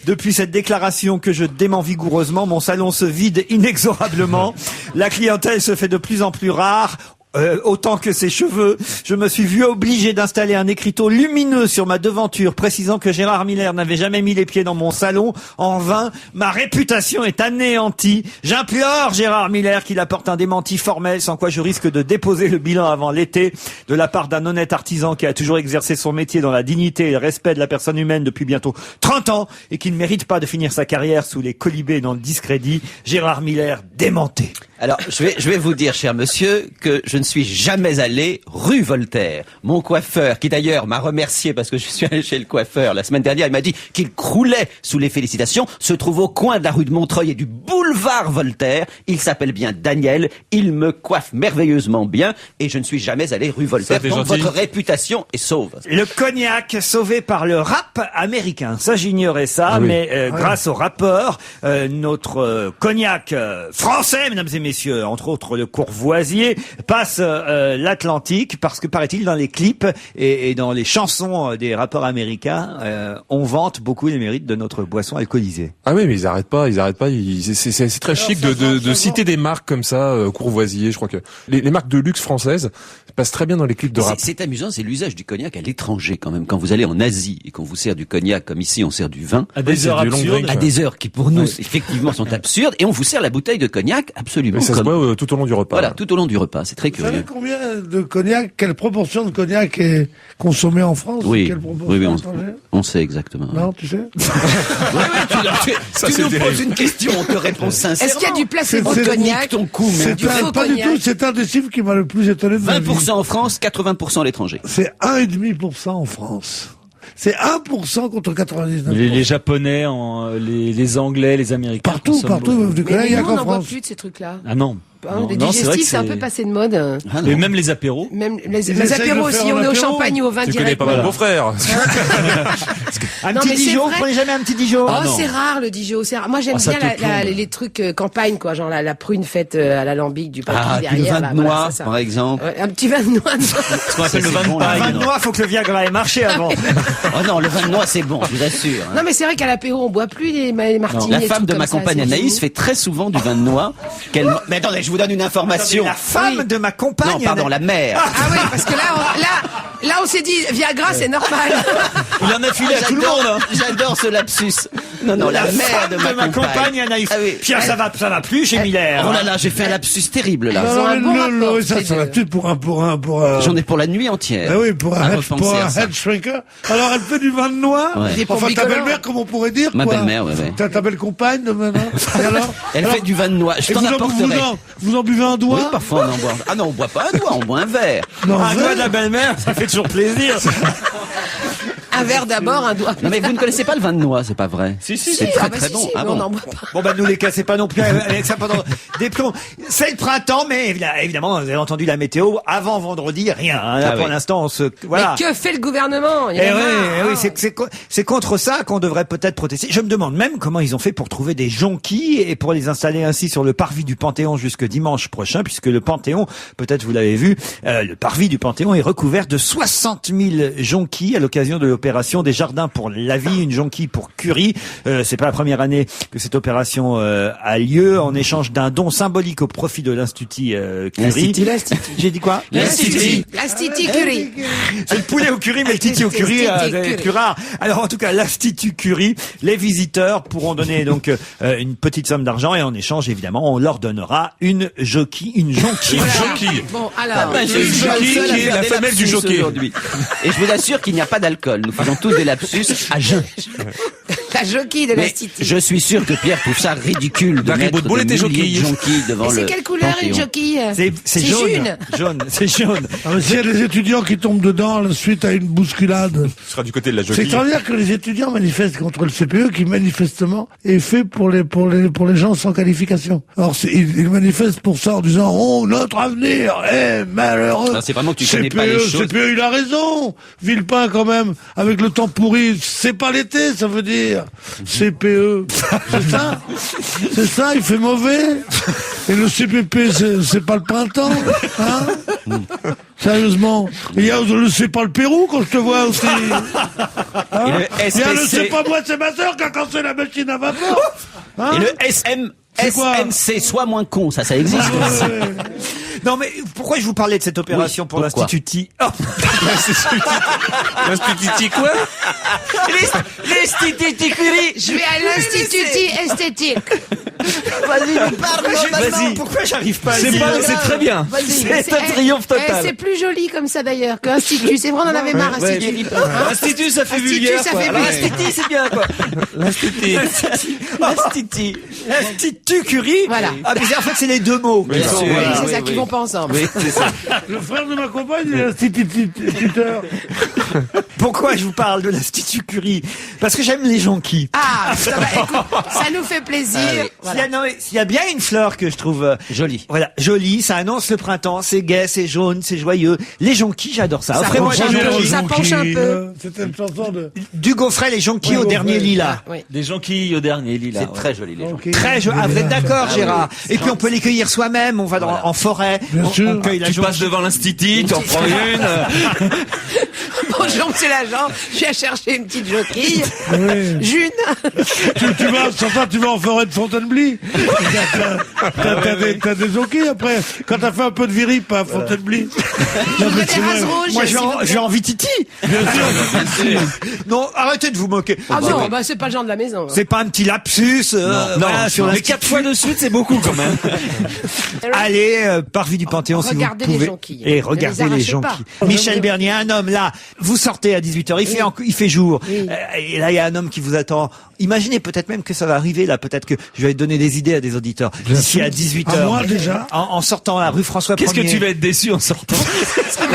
Depuis cette déclaration que je dément vigoureusement, Malheureusement, mon salon se vide inexorablement. La clientèle se fait de plus en plus rare. Autant que ses cheveux, je me suis vu obligé d'installer un écriteau lumineux sur ma devanture précisant que Gérard Miller n'avait jamais mis les pieds dans mon salon. En vain, ma réputation est anéantie. J'implore Gérard Miller qu'il apporte un démenti formel, sans quoi je risque de déposer le bilan avant l'été, de la part d'un honnête artisan qui a toujours exercé son métier dans la dignité et le respect de la personne humaine depuis bientôt 30 ans et qui ne mérite pas de finir sa carrière sous les colibés dans le discrédit. Gérard Miller démenté. Alors, je vais vous dire, cher monsieur, que je ne suis jamais allé rue Voltaire. Mon coiffeur, qui d'ailleurs m'a remercié parce que je suis allé chez le coiffeur la semaine dernière, il m'a dit qu'il croulait sous les félicitations, se trouve au coin de la rue de Montreuil et du boulevard Voltaire. Il s'appelle bien Daniel, il me coiffe merveilleusement bien et je ne suis jamais allé rue Voltaire. Donc votre réputation est sauve. Le cognac sauvé par le rap américain. Ça, j'ignorais ça, mais grâce au rappeur, notre cognac français, mesdames et messieurs, entre autres le Courvoisier, passe l'Atlantique parce que, paraît-il, dans les clips et dans les chansons des rappeurs américains, on vante beaucoup les mérites de notre boisson alcoolisée. Ah oui, mais ils arrêtent pas. C'est très chic de citer des marques comme ça, Courvoisier. Je crois que les marques de luxe françaises passent très bien dans les clips de rap. C'est amusant, c'est l'usage du cognac à l'étranger quand même. Quand vous allez en Asie et qu'on vous sert du cognac comme ici, on sert du vin. À des heures absurdes. À des heures qui pour nous effectivement sont absurdes et on vous sert la bouteille de cognac absolument. Mais ça se boit tout au long du repas. Voilà, tout au long du repas. C'est très Vous savez curieux. combien de cognac, quelle proportion de cognac est consommée en France? Oui, Quelle proportion on sait exactement. Non, tu sais? Tu nous poses une question, on te répond sincèrement. Est-ce qu'il y a du placebo de C'est- cognac? Ton coup, mais du faux Pas du cognac. tout, c'est un des chiffres qui m'a le plus étonné de ma vie. 20% en France, 80% à l'étranger. C'est 1,5% en France. C'est 1% contre 99%. Les Japonais, les Anglais, les Américains. Partout, consomment partout, beaucoup. du Mais cognac, il y a nous, on qu'en n'en boit France. plus de ces trucs-là. Ah non. Hein, les Non, c'est vrai que digestifs, c'est un peu passé de mode. Ah non. Et même les apéros. Même Ils les essayent de apéros le faire aussi, en on est au apéro. champagne ou au vin Tu connais direct. pas mal Voilà. mon frère. Un Non, petit mais c'est Dijon, vrai. vous prenez jamais un petit Dijon? Oh, c'est rare le Dijon, c'est rare. Moi j'aime Ah, ça bien te plombe. les trucs campagne, quoi, genre la prune faite à l'alambic du papier Ah, puis le derrière. vin là, de voilà, noix, ça. par exemple. Ouais, un petit vin de noix. Ce qu'on appelle le c'est vin bon, de là. paille. Un vin de noix, faut que le Viagra ait marché avant. Oh non, le vin de noix, c'est bon, je vous assure. hein. Non mais c'est vrai qu'à l'apéro on boit plus les martinis. La et femme tout de comme ma ça, compagne c'est Anaïs fini. fait très souvent du vin de noix. Mais attendez, je vous donne une information. La femme de ma compagne. Non, pardon, la mère. Ah oui, parce que là on s'est dit Viagra c'est normal. Il en a filé à tout le monde. Hein. J'adore ce lapsus. Non, non, la mère de ma compagne. Anaïs. Ah oui. Pierre, ça va plus chez Miller. Oh là là, j'ai fait un lapsus terrible là. Ils ont un bon rapport, ça ces va deux. tout pour un. J'en ai pour la nuit entière. Ah oui, pour À un repenser à ça. head shrinker. Alors, elle fait du vin de noix. Ouais. Des Enfin, ta pommes belle-mère, comme on pourrait dire, Ma quoi. belle-mère, ouais. Ta belle compagne, de maintenant. Et alors? Elle fait du vin de noix. Je Et t'en apporterai. vous en buvez un doigt? Oui, parfois on en boit. Ah non, on boit pas un doigt, on boit un verre. Non, Un vrai? doigt de la belle-mère, ça fait toujours plaisir. Un verre d'abord, un doigt. Non mais vous ne connaissez pas le vin de noix, c'est pas vrai. Si, si. C'est Ah très bah très si, bon. si, Ah mais on bon. n'en boit pas. Bon, bah, nous les cassez pas non plus avec ça pendant des plombs. C'est le printemps, mais évidemment, vous avez entendu la météo. Avant vendredi, rien. Hein. Là, Ah pour oui. l'instant, on se, voilà. Mais que fait le gouvernement? Il y en a Eh oui, marre, eh oui, hein. c'est contre ça qu'on devrait peut-être protester. Je me demande même comment ils ont fait pour trouver des jonquilles et pour les installer ainsi sur le parvis du Panthéon jusque dimanche prochain, puisque le Panthéon, peut-être vous l'avez vu, le parvis du Panthéon est recouvert de 60 000 jonquilles à l'occasion de l'opération des Jardins pour la Vie, une jonquille pour Curie. C'est pas la première année que cette opération a lieu en échange d'un don symbolique au profit de l'Institut Curie. J'ai dit quoi? L'Institut Curie. C'est le poulet au curry, mais le titi au curry, c'est plus rare. Alors, en tout cas, l'Institut Curie, les visiteurs pourront donner donc une petite somme d'argent et en échange, évidemment, on leur donnera une jonquille. Bon, alors. Ben, je suis jockey le seul à qui est faire la des femelle du lapsus jockey. aujourd'hui. Et je vous assure qu'il n'y a pas d'alcool. Nous faisons tous des lapsus à jeun. La jockey de Mais l'Institut. je suis sûr que Pierre trouve ça ridicule de Harry mettre Bootball était des milliers de jockey. jonquilles devant Mais le c'est quelle couleur une Panthéon. jockey? C'est jaune. jaune. C'est jaune. Ah, mais s'il y a des étudiants qui tombent dedans suite à une bousculade, Tu seras du côté de la c'est jockey. extraordinaire que les étudiants manifestent contre le CPE qui manifestement est fait pour les gens sans qualification. Alors ils manifestent pour ça en disant oh notre avenir est malheureux. Alors, c'est vraiment que tu connais pas les choses. CPE il a raison. Villepin quand même avec le temps pourri c'est pas l'été ça veut dire CPE c'est ça il fait mauvais et le CPP c'est pas le printemps hein. Sérieusement, il y a le c'est pas le Pérou quand je te vois aussi. Hein Et le il y a le SPC. c'est pas moi, c'est ma sœur qui a cassé la machine à vapeur. Hein? Et le C'est quoi SMC, soit moins con, ça existe. Non, mais pourquoi je vous parlais de cette opération pour pourquoi l'Institut T? Oh, L'Institut quoi? L'Institut Curie. Je vais à l'Institut esthétique. vas-y, parle-moi Vas-y. Pourquoi j'arrive pas à C'est dire pas, c'est très bien. Vas-y. C'est un triomphe total. C'est plus joli comme ça d'ailleurs que Institut. C'est vrai, on en avait marre, Ouais. Institut. Institut, ça fait Institut, vulgaire, ça quoi. fait Alors, vulgaire. Institut, c'est bien, quoi. L'Institut. l'Institut Curie. Voilà. Ah, mais en fait, c'est les deux mots. Bien sûr. Oui, Voilà, c'est oui, ça oui. qui vont pas ensemble. Oui, c'est ça. Le frère de ma compagne, il est instituteur. Pourquoi je vous parle de l'Institut Curie? Parce que j'aime les jonquilles. Ah, ça va, écoute, ça nous fait plaisir. Voilà. S'il y a bien une fleur que je trouve Joli. voilà, jolie, ça annonce le printemps, c'est gai, c'est jaune, c'est joyeux. Les jonquilles, j'adore ça. Ça Offrez-moi penche des un peu. jonquilles. Ça penche un peu. C'était une chanson de... Du gaufret, les jonquilles au Oui, dernier gaufret. lilas. Oui. Des jonquilles au dernier lilas. C'est très joli, les gens. Ok. Très joli. Ah, vous êtes d'accord, Gérard? Et puis on peut les cueillir soi-même, on va en forêt, Bien on sûr. cueille la Tu jonquille. passes devant l'Institut, t'en prends une. Bonjour, monsieur l'agent. Je viens chercher une petite jonquille. Oui. June. Tu vas, Santa, tu vas en forêt de Fontainebleau. T'as des jonquilles après. Quand t'as fait un peu de virip à Fontainebleau. Je voudrais des rases rouges. Moi, s'il vous plaît. j'ai envie Titi. Non, arrêtez de vous moquer. Ah non, bah c'est pas le genre de la maison. C'est pas un petit lapsus, voilà, sur mais l'Institut. 4 fois de suite, c'est beaucoup, quand même. Allez, parvis du Panthéon, si vous Regardez les pouvez. jonquilles. Et Ne regardez les les arrachez pas. jonquilles. Michel Bernier, un homme là, vous sortez à 18h, il fait jour. Oui. Et là, il y a un homme qui vous attend. Imaginez peut-être même que ça va arriver là, peut-être que je vais donner des idées à des auditeurs. D'ici à 18h. À moi, déjà. En sortant à la rue François Qu'est-ce que 1er. tu vas être déçu en sortant? Ça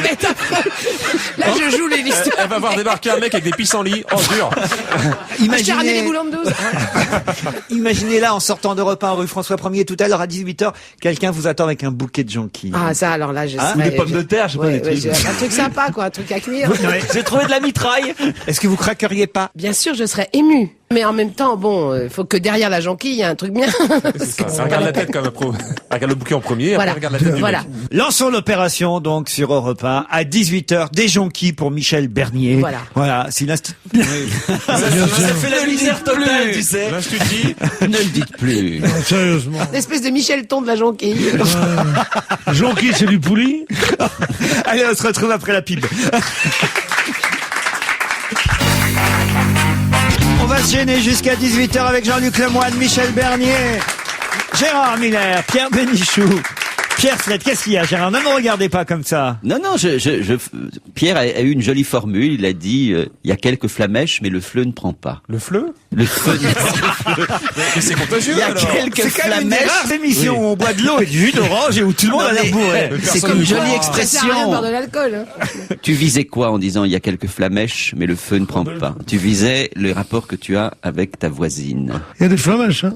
va être affreux. Là, je joue les listes. Elle va voir débarquer un mec avec des pissenlits. Oh, dur. Je t'ai ramené les boulons de 12. Imaginez là, en sortant d'Europe 1 rue François 1er, tout à l'heure à 18h, quelqu'un vous attend avec un bouquet de jonquilles. Ah, ça, alors là, je Hein, serais- ou des pommes de terre, je sais pas, Ouais, des ouais, trucs. un truc sympa, quoi, un truc à cuire. J'ai trouvé de la mitraille. Est-ce que vous craqueriez pas? Bien sûr, je serais ému. Mais en même temps, bon, faut que derrière la jonquille, il y a un truc bien. Regarde la tête comme regarde le bouquet en premier, Voilà. après regarde la tête du Voilà. mec. Lançons l'opération donc sur Europe 1 à 18h, des jonquilles pour Michel Bernier. Voilà. Voilà, si l'Institut... Ça fait la misère totale, tu sais. L'Institut. Ne le dites plus. Non, sérieusement. L'espèce de Michel Ton de la jonquille. Jonquille, c'est du poulie. Allez, on se retrouve après la pub. On va se gêner jusqu'à 18h avec Jean-Luc Lemoyne, Michel Bernier, Gérard Miller, Pierre Bénichou, Pierre Flette. Qu'est-ce qu'il y a, Gérard? Ne me regardez pas comme ça. Non, non, Pierre a eu une jolie formule. Il a dit, il y a quelques flamèches, mais le fleu ne prend pas. Le fleu? Le feu Mais c'est contagieux, Il y a alors. quelques C'est quand même une des flamèches. rares émissions où on boit de l'eau et du jus d'orange et où tout le monde a l'air bourré. C'est Personne une ne jolie boit. Ça sert à rien de boire de expression. l'alcool. Hein. Tu visais quoi en disant il y a quelques flamèches, mais le feu ne prend pas? Tu visais le rapport que tu as avec ta voisine. Il y a des flamèches, hein.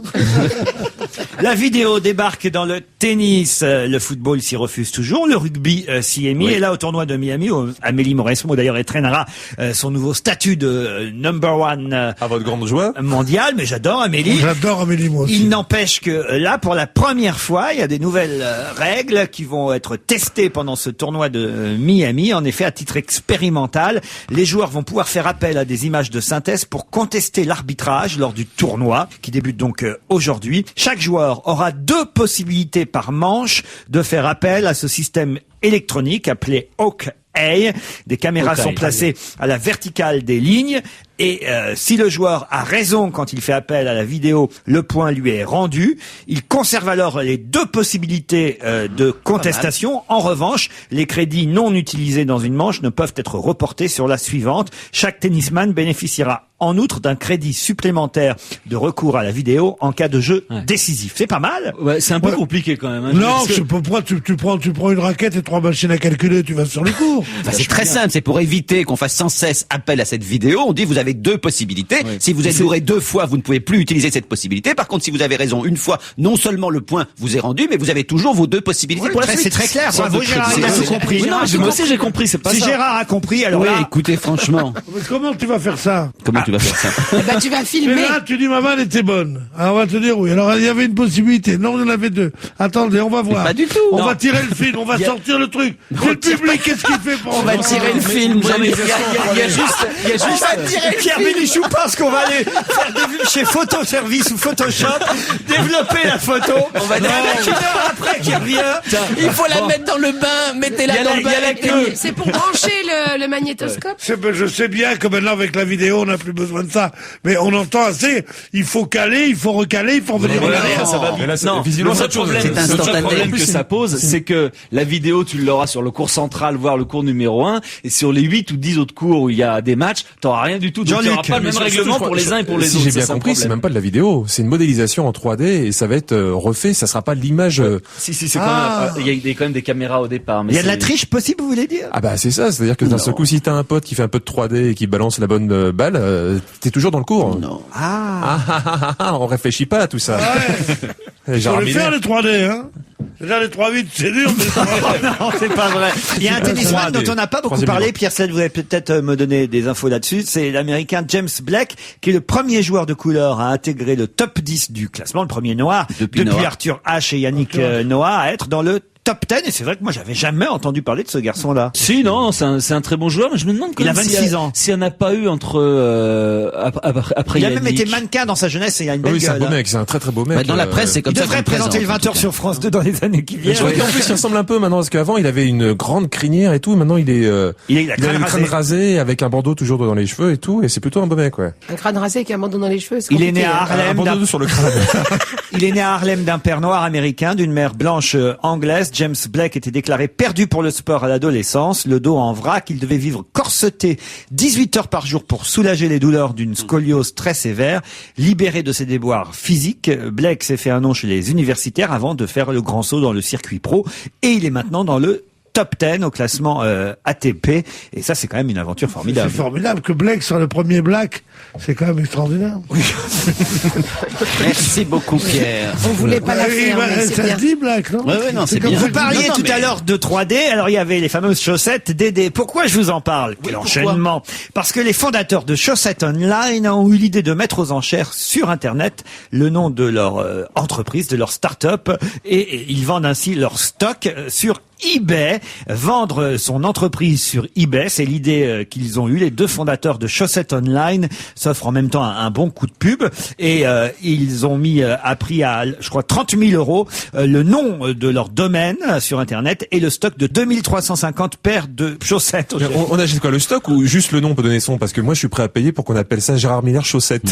La vidéo débarque dans le tennis. Le football s'y refuse toujours. Le rugby s'y est mis. Oui. Et là, au tournoi de Miami, Amélie Mauresmo d'ailleurs entraînera son nouveau statut de number one À votre grande joie. mondial. Mais j'adore Amélie. J'adore Amélie, moi aussi. Il n'empêche que là, pour la première fois, il y a des nouvelles règles qui vont être testées pendant ce tournoi de Miami. En effet, à titre expérimental, les joueurs vont pouvoir faire appel à des images de synthèse pour contester l'arbitrage lors du tournoi, qui débute donc aujourd'hui. Chaque joueur aura 2 possibilités par manche de faire appel à ce système électronique appelé Hawkeye. Des caméras Hawkeye, sont placées à la verticale des lignes. Et si le joueur a raison quand il fait appel à la vidéo, le point lui est rendu. Il conserve alors les 2 possibilités de contestation. En revanche, les crédits non utilisés dans une manche ne peuvent être reportés sur la suivante. Chaque tennisman bénéficiera en outre d'un crédit supplémentaire de recours à la vidéo en cas de jeu décisif. C'est pas mal. Ouais, c'est un peu Ouais. compliqué quand même. Hein. Non, Parce que- je sais pas pourquoi tu prends une raquette et 3 machines à calculer, tu vas sur les cours. Bah, c'est très simple, c'est pour éviter qu'on fasse sans cesse appel à cette vidéo. On dit vous avez 2 possibilités. Oui. Si vous êtes bourré 2 fois, vous ne pouvez plus utiliser cette possibilité. Par contre, si vous avez raison une fois, non seulement le point vous est rendu, mais vous avez toujours vos 2 possibilités pour la suite. C'est très clair. Bravo, C'est- Gérard, il a c'est- tout compris. Oui, non, moi aussi j'ai compris, c'est pas Si ça. Gérard a compris, alors Oui, là, écoutez, franchement, Mais comment tu vas faire ça? comment tu vas faire ça? Bah, tu vas Et filmer. là, tu dis ma vanne était bonne. Alors, on va te dire oui. Alors, il y avait une possibilité. Non, il y en avait 2. Attendez, on va voir. pas du tout. On Non. va tirer le film, on va sortir le truc. C'est le public, qu'est-ce qu'il fait pour On va tirer le film, Non, mais jamais. il y a juste, on va tirer Pierre Bénichou pense qu'on va aller faire des vues chez Photoservice ou Photoshop, développer la photo. On va dire une heure après qui revient. Il faut la mettre dans le bain, mettez-la dans le bain. C'est pour brancher le magnétoscope. Je sais bien que maintenant avec la vidéo on n'a plus besoin de ça, mais on entend assez. Il faut caler, il faut recaler, il faut revenir en arrière. Ça va Mais là, non, visiblement, le c'est autre chose. problème, C'est instantané. le problème que ça pose, c'est que la vidéo, tu l'auras sur le cours central, voire le cours numéro 1, et sur les 8 ou 10 autres cours où il y a des matchs, t'auras rien du tout. Donc il n'y aura pas le même règlement pour les uns et pour les si autres. j'ai Ça, bien c'est un compris, c'est problème. même pas de la vidéo, c'est une modélisation en 3D et ça va être refait, ça sera pas l'image. Si, c'est quand même, il y a quand même des caméras au départ. Mais Il y a de la c'est- triche possible, vous voulez dire? Ah bah c'est ça, c'est-à-dire que d'un seul coup, si t'as un pote qui fait un peu de 3D et qui balance la bonne balle, t'es toujours dans le cours. Non. On réfléchit pas à tout ça. Il faut les faire les 3D, hein. Déjà les 3-8, c'est dur, mais Non, c'est pas vrai. Il y a un tennisman 3D. dont on n'a pas beaucoup Troisième parlé. niveau. Pierre Sel, vous allez peut-être me donner des infos là-dessus. C'est l'américain James Blake, qui est le premier joueur de couleur à intégrer le top 10 du classement, le premier noir, Depuis Noah. Arthur Ashe et Yannick Noah, à être dans le top 10. Et c'est vrai que moi, j'avais jamais entendu parler de ce garçon-là. Si, non, c'est un très bon joueur, mais je me demande quand Il a même 26 ans. s'il n'y en a pas eu entre, après Il a même Yannick. été mannequin dans sa jeunesse et il a une belle Oui, c'est un gueule. beau hein. mec, c'est un très très beau mec. Bah, dans la presse, c'est Il comme ça qu'on devrait le présente, présenter le en 20h tout cas. sur France 2 dans les années qui viennent. Je crois qu'en plus, il ressemble un peu maintenant, parce qu'avant, il avait une grande crinière et tout, et maintenant, il est, Il a il a une crâne rasée, avec un bandeau toujours dans les cheveux et tout, et c'est plutôt un beau mec, ouais. Un crâne rasé qui a un bandeau dans les cheveux. c'est Il est né compliqué, à hein. Un Harlem. bandeau sur le crâne. Il est né à Harlem d'un père noir américain, d'une mère blanche anglaise. James Blake était déclaré perdu pour le sport à l'adolescence, le dos en vrac. Il devait vivre corseté 18 heures par jour pour soulager les douleurs d'une scoliose très sévère. Libéré de ses déboires physiques, Blake s'est fait un nom chez les universitaires avant de faire le grand saut dans le circuit pro. Et il est maintenant dans le top 10 au classement ATP. Et ça, c'est quand même une aventure c'est formidable. formidable que Blake soit le premier Black. C'est quand même extraordinaire. Merci beaucoup, Pierre. On voulait pas la faire, mais c'est Ça bien. se dit Black, non? Ouais, non, c'est comme bien. ça Vous que- parliez Non, tout mais- à l'heure de 3D, alors il y avait les fameuses chaussettes DD. Pourquoi je vous en parle? Quel enchaînement! Parce que les fondateurs de Chaussettes Online ont eu l'idée de mettre aux enchères sur Internet le nom de leur entreprise, de leur start-up, et ils vendent ainsi leur stock sur eBay. Vendre son entreprise sur eBay, c'est l'idée qu'ils ont eue. Les deux fondateurs de Chaussettes Online s'offrent en même temps un bon coup de pub, et ils ont mis à prix à, je crois, 30 000 euros le nom de leur domaine sur Internet et le stock de 2350 paires de chaussettes. Mais on achète quoi, le stock ou juste le nom peut donner son? Parce que moi, je suis prêt à payer pour qu'on appelle ça Gérard Miller chaussettes.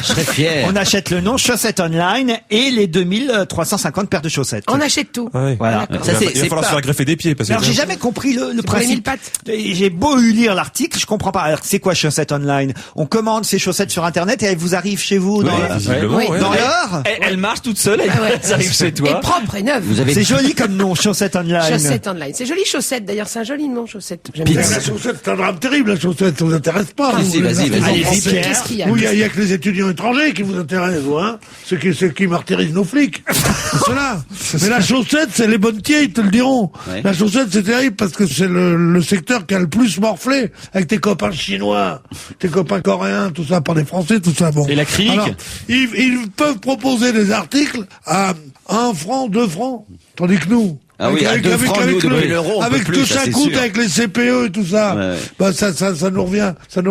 Je serais fier. On achète le nom Chaussettes Online et les 2350 paires de chaussettes. On achète tout. Ouais. Voilà. Ça, Il va falloir se faire greffer des pieds parce que. Alors j'ai jamais compris le pour les principe. 1000 pattes. Et j'ai beau lire l'article, je comprends pas. Alors c'est quoi Chaussettes Online? On commande ces chaussettes sur Internet et elles vous arrivent chez vous dans, Ouais, visiblement, Oui. ouais. dans l'heure. Elle marche toute seule, Ah ouais. elle arrive chez Et toi. propre et neuve. Vous avez C'est joli comme nom, Chaussettes Online. Chaussettes online. C'est joli chaussette d'ailleurs, c'est un joli nom chaussette. J'aime Mais bien. la chaussette, c'est un drame terrible, la chaussette, ça vous intéresse pas. Si, vous, si, les vas-y, artisans vas-y. français. Pierre. Qu'est-ce qu'il y a? Oui, il y a que les étudiants étrangers qui vous intéressent, vous, hein. Ceux qui martyrisent nos flics. C'est cela. Mais la chaussette, c'est les bonnetiers, ils te le diront. Ouais. La chaussette, c'est terrible parce que c'est le secteur qui a le plus morflé avec tes copains chinois, tes copains coréens, tout ça, pas des Français, tout ça, bon. Et l'acrylique? Alors, ils peuvent proposer des articles à 1 franc, 2 francs. Tandis que nous, Ah oui, à 2 francs, nous, depuis l'euro, on avec peut tout plus, ça, ça c'est coûte, sûr. avec les CPE et tout ça, Ouais. bah ça nous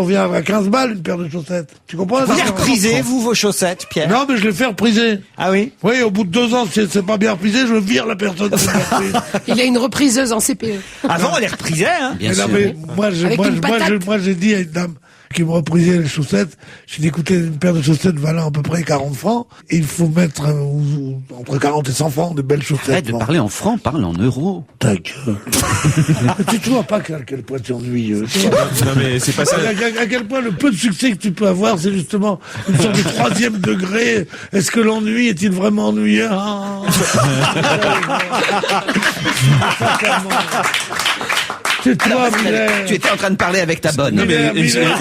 revient à 15 balles une paire de chaussettes. Tu comprends? Vous les reprisez, vous, vos chaussettes, Pierre? Non, mais je les fais repriser. Ah oui? Oui, au bout de 2 ans, si c'est pas bien reprisé, je vire la personne. qui l'a reprise. Il a une repriseuse en CPE. Avant, on les reprisait, hein? Bien Mais non, sûr. mais Avec une patate. moi, j'ai dit à une dame qui me reprisait les chaussettes, j'ai dit, écoutez, une paire de chaussettes valant à peu près 40 francs, et il faut mettre entre 40 et 100 francs de belles chaussettes. Arrête de Bon. parler en francs, parle en euros. Ta gueule. Tu vois pas à quel point tu es ennuyeux. Tu vois. Non mais c'est pas ça. À quel point le peu de succès que tu peux avoir, c'est justement une sorte de 3e degré. Est-ce que l'ennui est-il vraiment ennuyeux? C'est toi, Miller. Tu étais en train de parler avec ta bonne. Miller, Miller.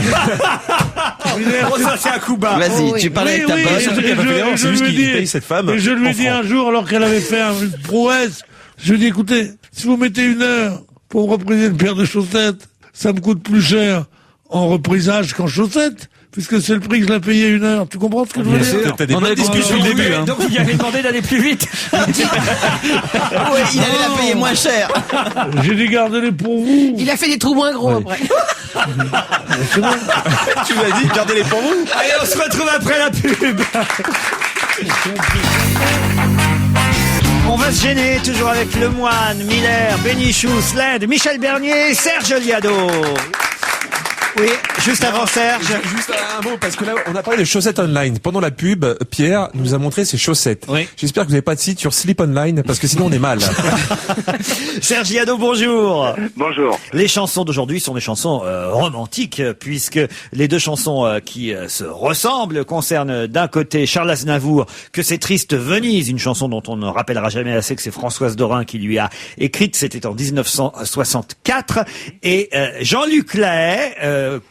Miller, Oh, ça, c'est un coup bas. Vas-y, Oh, oui. tu parlais avec ta oui, bonne. et surtout qu'elle va je- finir, et c'est je juste lui qu'il dis- paye cette femme Et je lui en ai dit francs. un jour, alors qu'elle avait fait une prouesse, je lui ai dit, écoutez, si vous mettez 1 heure pour me repriser une paire de chaussettes, ça me coûte plus cher en reprisage qu'en chaussettes, puisque c'est le prix que je l'ai payé 1 heure. Tu comprends ce que je veux dire? T'as des On bonnes a discuté discussions. depuis le début. Hein. Donc il avait demandé d'aller plus vite. Oui, il allait la payer moins cher. J'ai dit gardez-les pour vous. Il a fait des trous moins gros après. C'est bon. Tu m'as dit, gardez-les pour vous. Allez, on se retrouve après la pub. On va se gêner, toujours avec Lemoine, Miller, Bénichou, Sled, Michel Bernier, Serge Liado. Oui, juste avant Serge. Juste un mot, parce que là, on a parlé de chaussettes online. Pendant la pub, Pierre nous a montré ses chaussettes. Oui. J'espère que vous n'avez pas de site sur Slip Online, parce que sinon on est mal. Serge Liado, bonjour. Bonjour. Les chansons d'aujourd'hui sont des chansons romantiques, puisque les deux chansons qui se ressemblent concernent d'un côté Charles Aznavour, Que c'est triste Venise, une chanson dont on ne rappellera jamais assez que c'est Françoise Dorin qui lui a écrite, c'était en 1964, et Jean-Luc Lahaye,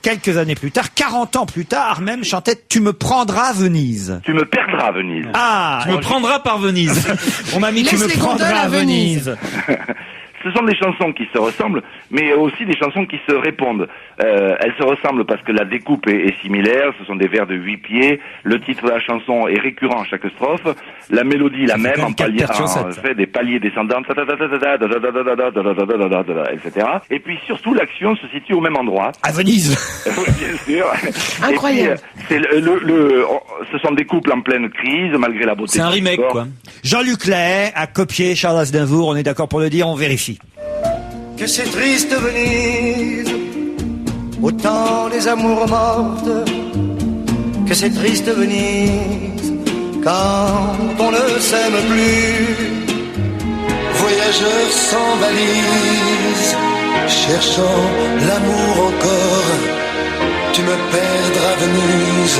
quelques années plus tard, 40 ans plus tard même, chantait Tu me prendras Venise. Tu me perdras, Venise. Ah, Tu me prendras par Venise. on m'a mis Tu Laisse me les gondoles prendras à Venise. Ce sont des chansons qui se ressemblent, mais aussi des chansons qui se répondent. Elles se ressemblent parce que la découpe est similaire, ce sont des vers de 8 pieds, le titre de la chanson est récurrent à chaque strophe, la mélodie la même, en palier, fait des paliers descendants, etc. Et puis surtout, l'action se situe au même endroit. À Venise. Bien sûr. Incroyable. Et puis, ce sont des couples en pleine crise, malgré la beauté. C'est un du remake, décor. quoi. Jean-Luc Lahaye a copié Charles Aznavour, on est d'accord pour le dire, on vérifie. Que c'est triste Venise, au temps des amours mortes. Que c'est triste Venise, quand on ne s'aime plus. Voyageurs sans valise, cherchant l'amour encore. Tu me perdras Venise,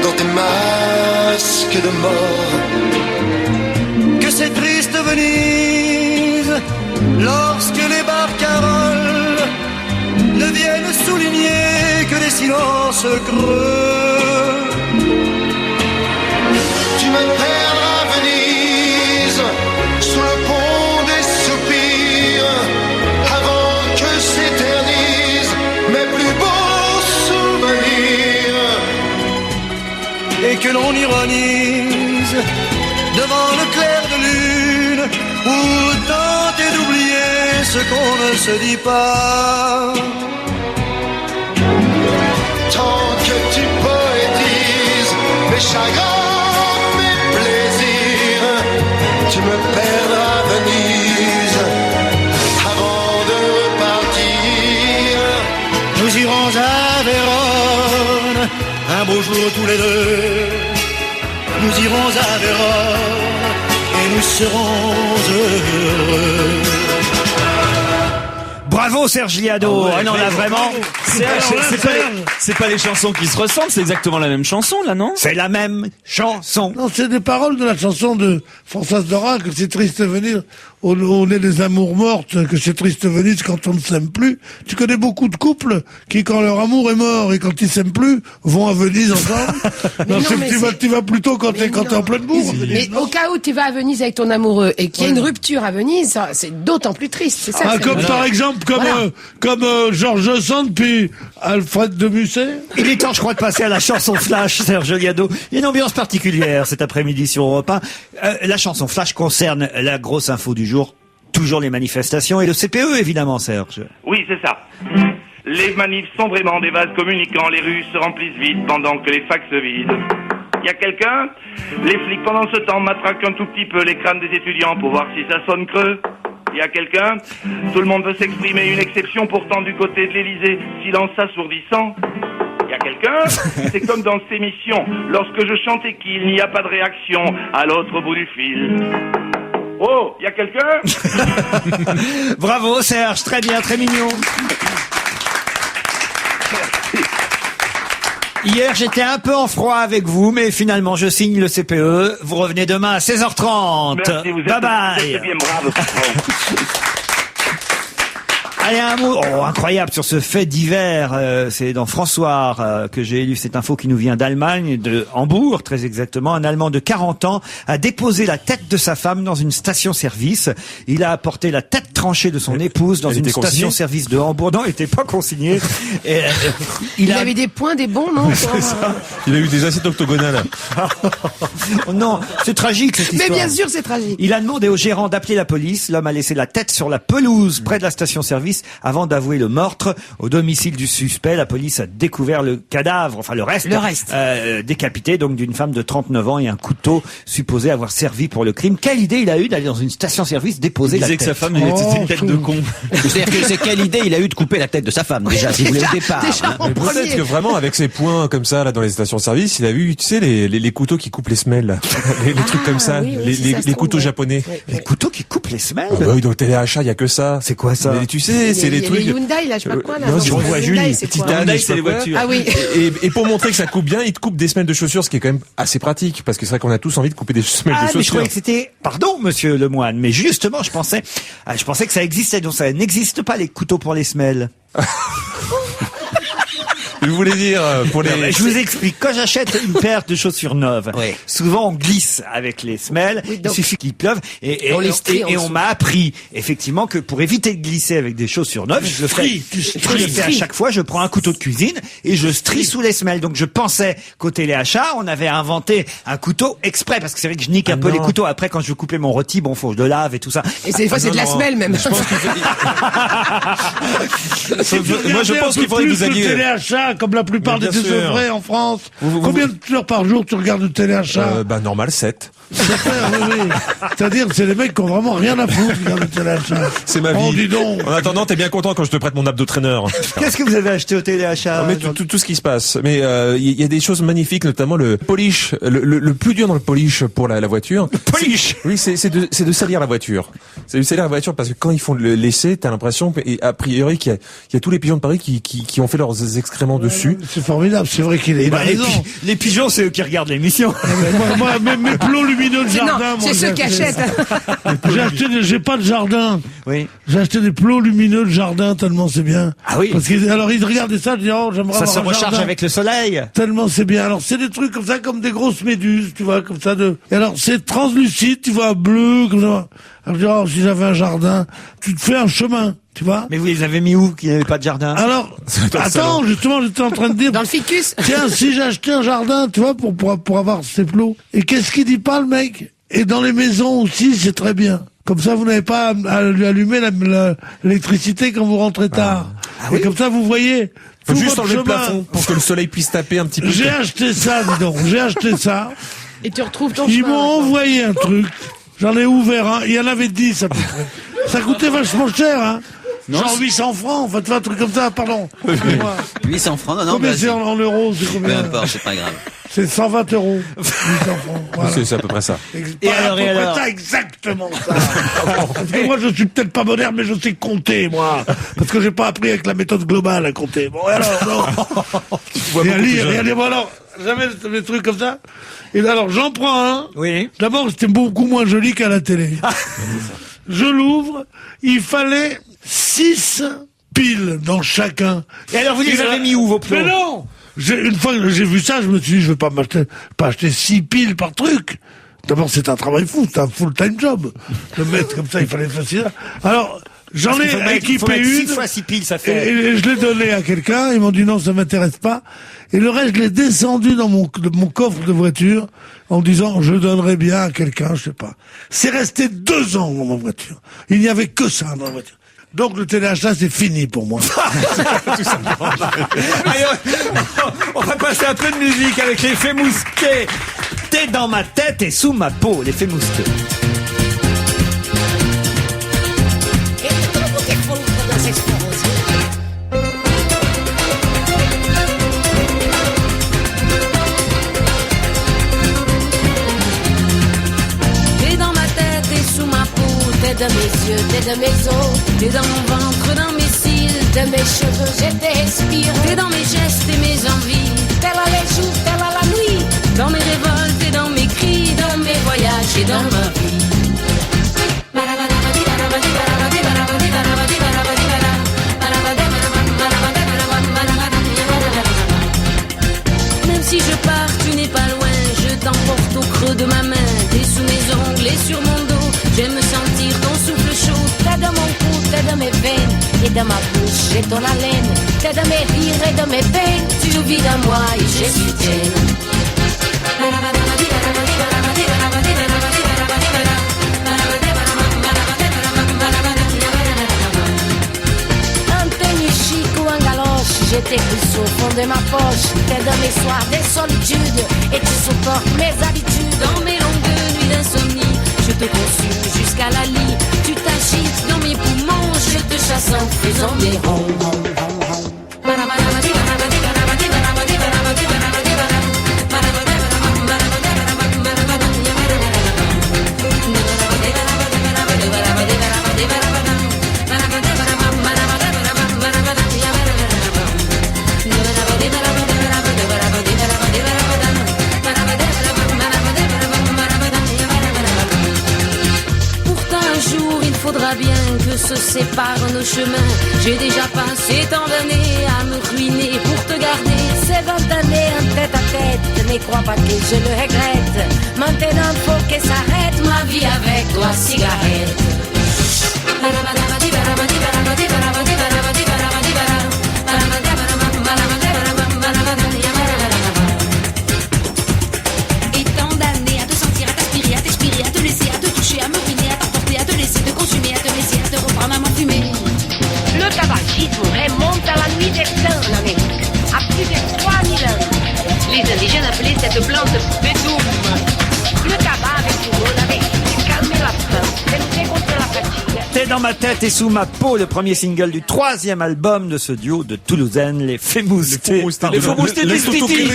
dans tes masques de mort. Que c'est triste Venise, lorsque les barcaroles ne viennent souligner que des silences creux. Tu me perdras Venise, sous le pont des soupirs, avant que s'éternisent mes plus beaux souvenirs. Et que l'on ironise devant le clair de lune, pour tenter d'oublier ce qu'on ne se dit pas. Tant que tu poétises mes chagrins, mes plaisirs, tu me perdras Venise avant de repartir. Nous irons à Vérone, un beau jour tous les deux. Nous irons à Vérone et nous serons heureux. Bravo Serge Liado. Ah non, là vraiment, Serge, c'est pas les chansons qui se ressemblent, c'est exactement la même chanson, là, non? c'est la même chanson. Non, c'est des paroles de la chanson de Françoise Dorin, Que c'est triste Venise. On est des amours mortes, que c'est triste Venise quand on ne s'aime plus. Tu connais beaucoup de couples qui, quand leur amour est mort et quand ils s'aiment plus, vont à Venise ensemble. Non, tu vas plutôt quand t'es en pleine bourre. Mais au cas où tu vas à Venise avec ton amoureux et qu'il y a une rupture à Venise, ça, c'est d'autant plus triste, c'est ça. Ah, c'est comme par exemple, comme Georges Sand puis Alfred de Musset. Il est temps, je crois, de passer à la chanson Flash, Serge Liado. Il y a une ambiance particulière cet après-midi sur Europe 1. La chanson Flash concerne la grosse info du jour, toujours les manifestations et le CPE, évidemment, Serge. Oui, c'est ça. Les manifs sont vraiment des vases communicants, les rues se remplissent vite pendant que les facs se vident. Y a quelqu'un? Les flics pendant ce temps matraquent un tout petit peu les crânes des étudiants pour voir si ça sonne creux. Y a quelqu'un? Tout le monde veut s'exprimer, une exception pourtant du côté de l'Élysée, silence assourdissant. Y a quelqu'un? C'est comme dans cette émission, lorsque je chante et qu'il n'y a pas de réaction à l'autre bout du fil. Oh, y a quelqu'un? Bravo Serge, très bien, très mignon. Hier, j'étais un peu en froid avec vous, mais finalement, je signe le CPE. Vous revenez demain à 16h30. Merci, vous êtes bye bye. bien brave. Allez, un mot incroyable sur ce fait divers. C'est dans François que j'ai lu cette info qui nous vient d'Allemagne, de Hambourg très exactement. Un Allemand de 40 ans a déposé la tête de sa femme dans une station-service. Il a apporté la tête tranchée de son épouse dans une station-service de Hambourg. Non, elle n'était pas consignée. Et, il avait des points, des bons, non? C'est ça. Il a eu des assiettes octogonales. Non, c'est tragique cette histoire. Mais bien sûr, c'est tragique. Il a demandé au gérant d'appeler la police. L'homme a laissé la tête sur la pelouse près de la station-service avant d'avouer le meurtre. Au domicile du suspect, la police a découvert le cadavre, enfin le reste. Décapité donc d'une femme de 39 ans et un couteau supposé avoir servi pour le crime. Quelle idée il a eu d'aller dans une station-service déposer la tête? Il disait que sa femme était une tête de con. C'est-à-dire que c'est quelle idée il a eu de couper la tête de sa femme déjà, si vous voulez, au départ. Mais peut-être que vraiment avec ses points comme ça là dans les stations-service, il a vu, tu sais, les couteaux qui coupent les semelles, là. les trucs comme ça, les couteaux japonais. Les couteaux qui coupent les semelles. Ah bah oui, dans le téléachat, il y a que ça. C'est quoi ça? Mais tu sais, c'est les trucs. Les Hyundai, là, je sais pas quoi, là. Non, on voit Julie. Hyundai, c'est les voitures. Ah oui. Et pour montrer que ça coupe bien, il te coupe des semelles de chaussures, ce qui est quand même assez pratique, parce que c'est vrai qu'on a tous envie de couper des semelles de Mais je chaussures. croyais que c'était, pardon, monsieur Lemoine, mais justement, je pensais que ça existait, donc ça n'existe pas les couteaux pour les semelles. Je voulais dire, pour les... Je vous explique. Quand j'achète une paire de chaussures neuves, souvent on glisse avec les semelles. Il suffit qu'il pleuve et on m'a appris effectivement que pour éviter de glisser avec des chaussures neuves, je le fais à chaque fois. Je prends un couteau de cuisine et je strie sous les semelles. Donc je pensais qu'au téléachat, on avait inventé un couteau exprès parce que c'est vrai que je nique un peu les couteaux. Après, quand je veux couper mon rôti, bon, faut que je le lave et tout ça. Et des fois, c'est de la semelle même. Je pense moi, je pense qu'il faudrait que vous alliez... téléachat, comme la plupart des désœuvrés en France. Combien de heures par jour tu regardes le téléachat? Normal, 7. C'est-à-dire, c'est les mecs qui ont vraiment rien à foutre qui regardent le téléachat. C'est ma vie. Oh, dis donc. En attendant, t'es bien content quand je te prête mon abdo-traîneur. Qu'est-ce que vous avez acheté au téléachat? Mais tout ce qui se passe. Mais il y a des choses magnifiques, notamment le polish. Le plus dur dans le polish pour la voiture. Le polish. Oui, c'est de salir la voiture. C'est de salir la voiture parce que quand ils font l'essai, t'as l'impression, et a priori, qu'il y a tous les pigeons de Paris qui ont fait leurs excréments dessus. C'est formidable. C'est vrai qu'il est. Les pigeons, c'est eux qui regardent l'émission. Moi, mes plots lumineux de jardin. C'est ceux qui achètent. J'ai pas de jardin. Oui. J'ai acheté des plots lumineux de jardin tellement c'est bien. Ah oui. Parce que alors ils regardaient ça, je dis j'aimerais avoir un Ça se recharge jardin. avec le soleil. Tellement c'est bien. Alors c'est des trucs comme ça, comme des grosses méduses, tu vois, comme ça Et alors c'est translucide, tu vois, bleu, comme ça. Alors je dis si j'avais un jardin, tu te fais un chemin, tu vois. Mais vous les avez mis où, qu'il n'y avait pas de jardin? Alors, attends, justement, j'étais en train de dire. Dans le ficus. Tiens, si j'ai acheté un jardin, tu vois, pour avoir ces plots. Et qu'est-ce qu'il dit pas, le mec? Et dans les maisons aussi, c'est très bien. Comme ça, vous n'avez pas à allumer l'électricité quand vous rentrez tard. Et comme ça, vous voyez. Faut juste enlever le plafond pour que le soleil puisse taper un petit peu. J'ai acheté ça, dis donc. J'ai acheté ça. Et tu retrouves ton Ils chemin. m'ont envoyé un truc. J'en ai ouvert un. Il y en avait 10 à peu près. Ça coûtait vachement cher, hein. Genre 800 francs, enfin, tu vois, un truc comme ça, pardon. 800 francs, non, Combien c'est en euros, c'est peu combien? importe, c'est pas grave. C'est 120 euros. 800 francs. Voilà. C'est à peu près ça. Et alors ça, exactement ça. Parce que moi, je suis peut-être pas moderne, mais je sais compter, moi. Parce que j'ai pas appris avec la méthode globale à compter. Bon, alors, non. Et à lire, et à lire, bon, alors, jamais des trucs comme ça. Et alors, j'en prends un. Oui. D'abord, c'était beaucoup moins joli qu'à la télé. Je l'ouvre. Il fallait 6 piles dans chacun. Et alors, vous les avez mis où, vos plots? Mais non! Une fois que j'ai vu ça, je me suis dit, je vais pas acheter 6 piles par truc. D'abord, c'est un travail fou, c'est un full-time job. Le mettre comme ça, il fallait facile. Alors, j'en ai équipé une. 6 fois 6 piles, ça fait. Et je l'ai donné à quelqu'un, ils m'ont dit non, ça m'intéresse pas. Et le reste, je l'ai descendu dans mon coffre de voiture, en disant, je donnerai bien à quelqu'un, je sais pas. C'est resté 2 ans dans ma voiture. Il n'y avait que ça dans la voiture. Donc le téléachat, c'est fini pour moi. Allez, on va passer un peu de musique avec l'effet mousquet. T'es dans ma tête et sous ma peau, l'effet mousquet. T'es dans ma tête et sous ma peau, t'es de mes yeux, t'es de mes os, t'es dans mon ventre, dans mes cils, de mes cheveux, je t'inspire. T'es dans mes gestes et mes envies, t'es là les jours, t'es là la nuit, dans mes révoltes et dans mes cris, dans mes voyages et dans ma vie. dans ma bouche, j'ai ton haleine. T'es de mes rires et de mes peines, tu vis dans moi et je suis tienne. Un tenue chic ou un galoche, j'étais plus au fond de ma poche. T'es de mes soirs de solitude et tu supportes mes habitudes. Dans mes longues nuits d'insomnie, je te consume jusqu'à la lit. Tu t'agites dans mes poumons, je te chasse en faisant des ronds. Faudra bien que se séparent nos chemins. J'ai déjà passé tant d'années à me ruiner pour te garder. Ces 20 années en tête à tête, ne crois pas que je le regrette. Maintenant faut que s'arrête ma vie avec toi, cigarette. Et tant d'années à te sentir, à t'aspirer, à t'expirer, à te laisser, à te toucher, à me ruiner, à t'emporter, à te laisser, te consumer, à te laisser, à te reprendre, à m'enfumer. Le tabagisme remonte à la nuit des temps en Amérique, à plus de 3000 ans. Les indigènes appelaient cette plante bédoum. Le tabac avec du rôle avait calmé la faim, de lutter contre la fatigue. T'es dans ma tête et sous ma peau, le premier single du 3e album de ce duo de Toulousaine, les Fémoustés. Les Fémoustés du du Stiti.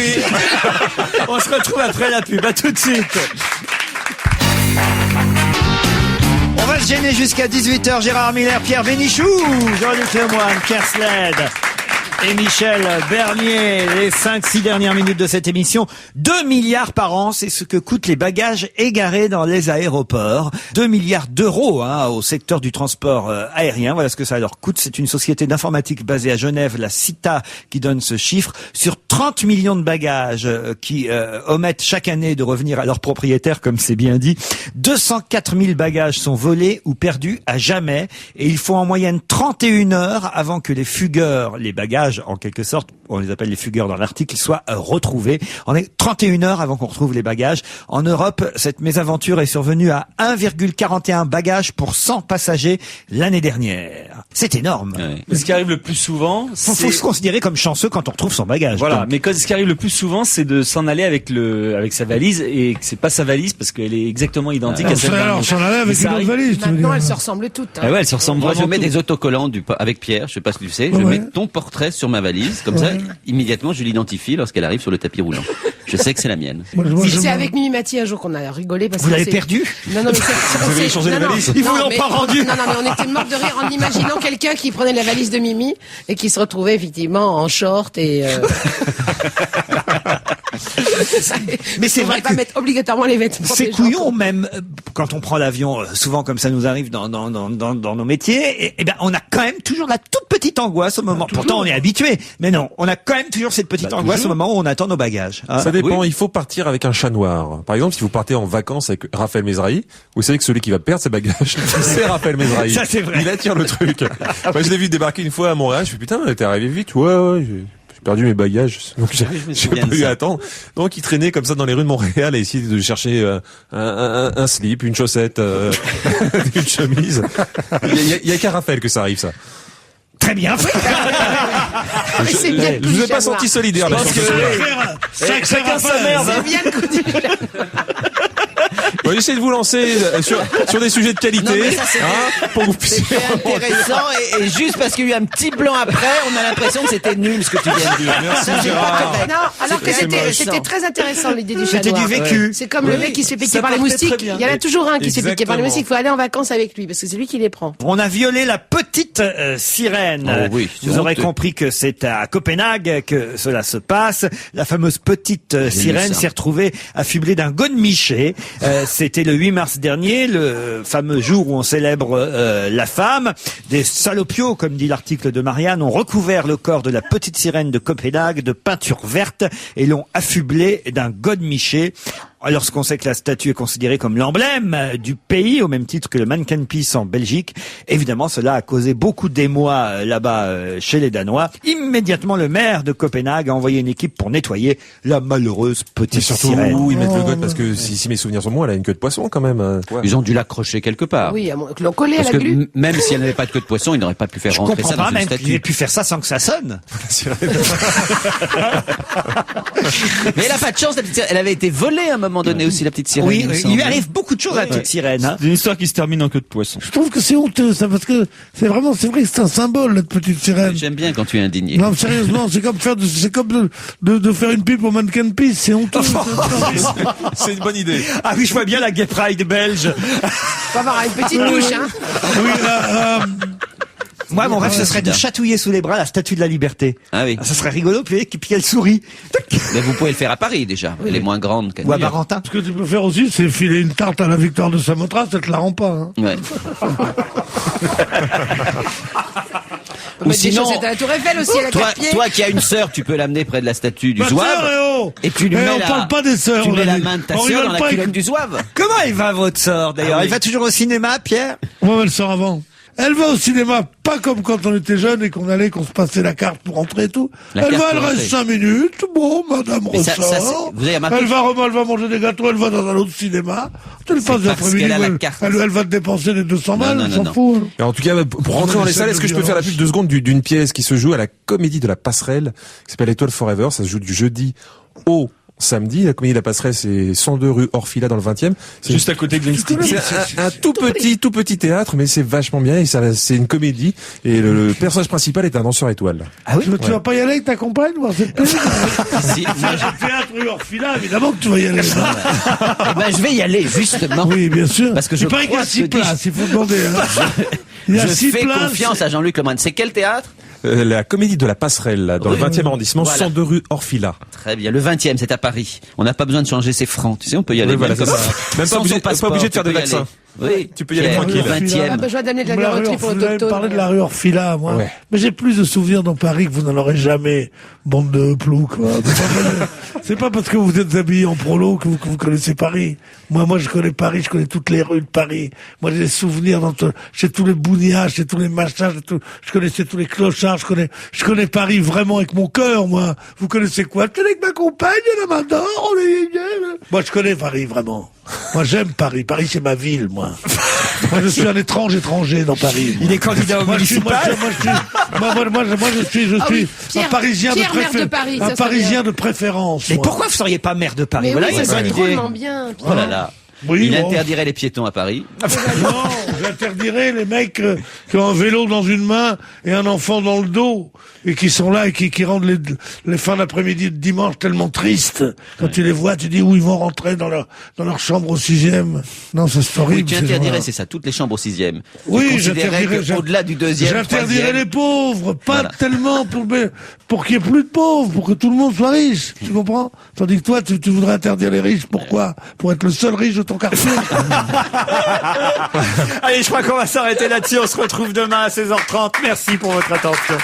On se retrouve après la pub, à tout de suite. On va se gêner jusqu'à 18h. Gérard Miller, Pierre Bénichou, Jean-Luc Lemoyne, Pierre Sled et Michel Bernier. Les 5-6 dernières minutes de cette émission. 2 milliards par an, c'est ce que coûtent les bagages égarés dans les aéroports. 2 milliards d'euros au secteur du transport aérien. Voilà ce que ça leur coûte. C'est une société d'informatique basée à Genève, la CITA, qui donne ce chiffre. Sur 30 millions de bagages qui omettent chaque année de revenir à leurs propriétaires, comme c'est bien dit. 204 000 bagages sont volés ou perdus à jamais. Et il faut en moyenne 31 heures avant que les fugueurs, les bagages en quelque sorte, on les appelle les fugueurs dans l'article, soient retrouvés. On est 31 heures avant qu'on retrouve les bagages. En Europe, cette mésaventure est survenue à 1,41 bagages pour 100 passagers l'année dernière. C'est énorme. Ouais. Ce qui arrive le plus souvent, faut se considérer comme chanceux quand on retrouve son bagage. Voilà. Donc. Mais ce qui arrive le plus souvent, c'est de s'en aller avec sa valise, et que c'est pas sa valise parce qu'elle est exactement identique à celle alors, s'en aller avec une autre valise. Maintenant, elles se ressemblent toutes. Ah ouais, elles se ressemblent Moi, vraiment je mets toutes. des autocollants avec Pierre, je sais pas si tu sais, je mets ton portrait sur ma valise, comme ça, immédiatement, je l'identifie lorsqu'elle arrive sur le tapis roulant. Je sais que c'est la mienne. C'est avec Mimi Mati un jour qu'on a rigolé parce Vous que l'avez perdu? Non, mais Vous avez changé la valise? Ils vous l'ont pas rendu. Non, mais on était morts de rire en imaginant quelqu'un qui prenait la valise de Mimi et qui se retrouvait effectivement en short et. Mais c'est vrai pas mettre obligatoirement les vêtements. C'est des gens. couillon même quand on prend l'avion, souvent comme ça nous arrive dans nos métiers, et ben on a quand même toujours la toute petite angoisse au moment. Pourtant on est habitué, mais non, on a quand même toujours cette petite angoisse au moment où on attend nos bagages. Ça dépend, il faut partir avec un chat noir. Par exemple, si vous partez en vacances avec Raphaël Mesrahi, vous savez que celui qui va perdre ses bagages, c'est Raphaël Mesrahi. Ça, c'est vrai. Il attire le truc. Moi, je l'ai vu débarquer une fois à Montréal, je me suis dit, putain, t'es arrivé vite. Ouais, j'ai perdu mes bagages, donc j'ai pas eu à attendre. Donc il traînait comme ça dans les rues de Montréal et essayait de chercher un slip, une chaussette, une chemise. Il y a qu'à Raphaël que ça arrive, ça. Très bien. C'est bien Je vous ai pas senti solidaire. Je pense que chacun sa merde. C'est bien le coup du Bon, j'essaie de vous lancer sur des sujets de qualité, Non, mais ça, c'était- pour que vous puissiez. C'était intéressant et juste parce qu'il y a eu un petit blanc après, on a l'impression que c'était nul ce que tu viens de dire. Merci, Ça, c'est Gérard. pas correct. Non, alors que C'est moche. c'était très intéressant l'idée du chat C'était noir. du vécu. C'est comme le mec qui se fait piquer ça par les partait très moustiques. bien. Il y en a toujours un qui se fait piquer par les Exactement. moustiques. Il faut aller en vacances avec lui parce que c'est lui qui les prend. On a violé la petite sirène. Oh oui, Vous c'est aurez honteux. compris que c'est à Copenhague que cela se passe. La fameuse petite sirène ça. s'est retrouvée affublée d'un godemiché. C'était le 8 mars dernier, le fameux jour où on célèbre la femme. Des salopios, comme dit l'article de Marianne, ont recouvert le corps de la petite sirène de Copenhague de peinture verte et l'ont affublée d'un godemiché. Lorsqu'on sait que la statue est considérée comme l'emblème du pays, au même titre que le Manneken-Pis en Belgique, évidemment, cela a causé beaucoup d'émoi là-bas chez les Danois. Immédiatement, le maire de Copenhague a envoyé une équipe pour nettoyer la malheureuse petite Et surtout, sirène. où ils mettent le god, parce que si mes souvenirs sont bons, elle a une queue de poisson quand même. Ouais. Ils ont dû l'accrocher quelque part. Oui, ils l'ont collé à Parce la que glu. même si elle n'avait pas de queue de poisson, il n'aurait pas pu faire Je rentrer comprends ça dans pas une même qu'il ait statue. pu faire ça sans que ça sonne. Mais elle a pas de chance, la petite sirène. Elle avait été volée à un moment donné aussi, la petite sirène. Oui, il me il semble. lui arrive beaucoup de choses à la petite sirène. Hein. C'est une histoire qui se termine en queue de poisson. Je trouve que c'est honteux, ça, parce que c'est vrai que c'est un symbole, cette petite sirène. J'aime bien quand tu es indigné. Non, sérieusement, c'est comme de faire une pub au Manneken-Pis, c'est honteux. C'est une bonne idée. Ah oui, je vois bien la Gay Pride belge. Faut avoir une petite douche, hein. Oui, Moi, mon rêve, ce serait de chatouiller sous les bras la statue de la liberté. Ah oui. Ah, ça serait rigolo, puis elle sourit. Mais vous pouvez le faire à Paris déjà. Elle est moins grande qu'à Ou à New York. Barentin. ce que tu peux faire aussi, c'est filer une tarte à la victoire de Samothrace, ça te la rend pas, hein. Ouais. Ou sinon- c'est à la Tour Eiffel aussi, à la Toi, Carpier. toi qui as une sœur, tu peux l'amener près de la statue du Ma sœur, zouave. eh Et tu lui mets on la- parle pas des sœurs. Tu on mets a la dit. main de ta On sœur rigole dans la pas avec- culotte du zouave. Comment elle va, votre sœur, d'ailleurs? Ah oui. Elle va toujours au cinéma, Pierre? Moi, elle sort avant. Elle va au cinéma, pas comme quand on était jeune et qu'on se passait la carte pour rentrer et tout. La Elle carte va, elle pour reste rentrer. 5 minutes. Bon, madame Mais ça, ressort. vous avez remarqué Elle va manger des gâteaux, elle va dans un autre cinéma. Tu le passes parce l'après-midi, qu'elle a la elle, carte. elle va te dépenser les 200 balles, non, elle non, s'en non. fout. Et en tout cas, pour rentrer dans les salles, est-ce que je peux faire la pub 2 secondes d'une pièce qui se joue à la Comédie de la Passerelle, qui s'appelle Étoile Forever. Ça se joue du jeudi au samedi. La Comédie de la Passerelle, c'est 102 rue Orfila dans le 20e. C'est Juste à côté de l'Institut. c'est un tout petit théâtre, mais c'est vachement bien et c'est une comédie. Et le personnage principal est un danseur étoile. Ah oui? Tu vas pas y aller avec ta compagne voir cette pièce? Si, moi, Le théâtre rue Orfila, évidemment que tu vas y aller. Eh ben, je vais y aller, justement. Oui, bien sûr. Parce que je il paraît qu'il y a crois 6 que places, il faut demander. Hein. Il y a Je 6 fais places. confiance à Jean-Luc Lemoyne. C'est quel théâtre? La Comédie de la Passerelle, là, dans le Oui. 20e arrondissement, Voilà. 102 rue Orfila. Très bien. Le 20e, c'est à Paris. On n'a pas besoin de changer ses francs. Tu sais, on peut y aller. Oui, voilà, même c'est comme ça. ça. Même Sans pas obligé, son passeport, pas obligé de tu faire de peux y vaccin. aller. Oui. Tu peux y aller Pierre, tranquille. Le 20e. Ah, besoin d'amener de la Mais la rue verroterie pour le Orfila, vous docteur. parlez de la rue Orfila, moi. Ouais. Mais j'ai plus de souvenirs dans Paris que vous n'en aurez jamais, bande de plous, quoi. C'est pas parce que vous êtes habillé en prolo que vous connaissez Paris. Moi, je connais Paris, je connais toutes les rues de Paris. Moi, j'ai des souvenirs chez tous les bougnages, chez tous les machins, je connaissais tous les clochards, je connais Paris vraiment avec mon cœur, moi. Vous connaissez quoi? Je connais avec ma compagne, la main d'or, moi, je connais Paris, vraiment. Moi, j'aime Paris. Paris, c'est ma ville, moi. Moi, je suis un étranger dans Paris. Il est candidat au Moi, je suis municipal. Ah oui, un Pierre- Parisien Pierre, maire de Paris, ça un serait Parisien de préférence. Mais moi. pourquoi vous seriez pas maire de Paris? Mais Voilà, oui, il y a ça une serait bonne idée. drôlement bien. Oh là là. Oui, Il bon. interdirait les piétons à Paris. Non, j'interdirais les mecs qui ont un vélo dans une main et un enfant dans le dos et qui sont là et qui rendent les fins d'après-midi de dimanche tellement tristes. Quand tu les vois, tu dis où ils vont rentrer dans leur chambre au 6e. Non, ça c'est horrible. Oui, tu ces interdirais, gens-là. c'est ça, toutes les chambres au 6e. Oui, Tu considérais j'interdirais- qu'au-delà du 2e, J'interdirais 3e, les pauvres, pas Voilà. tellement pour qu'il y ait plus de pauvres, pour que tout le monde soit riche. Tu comprends? Tandis que toi, tu voudrais interdire les riches. Pourquoi? Pour être le seul riche de ton quartier. Allez, je crois qu'on va s'arrêter là-dessus. On se retrouve demain à 16h30. Merci pour votre attention.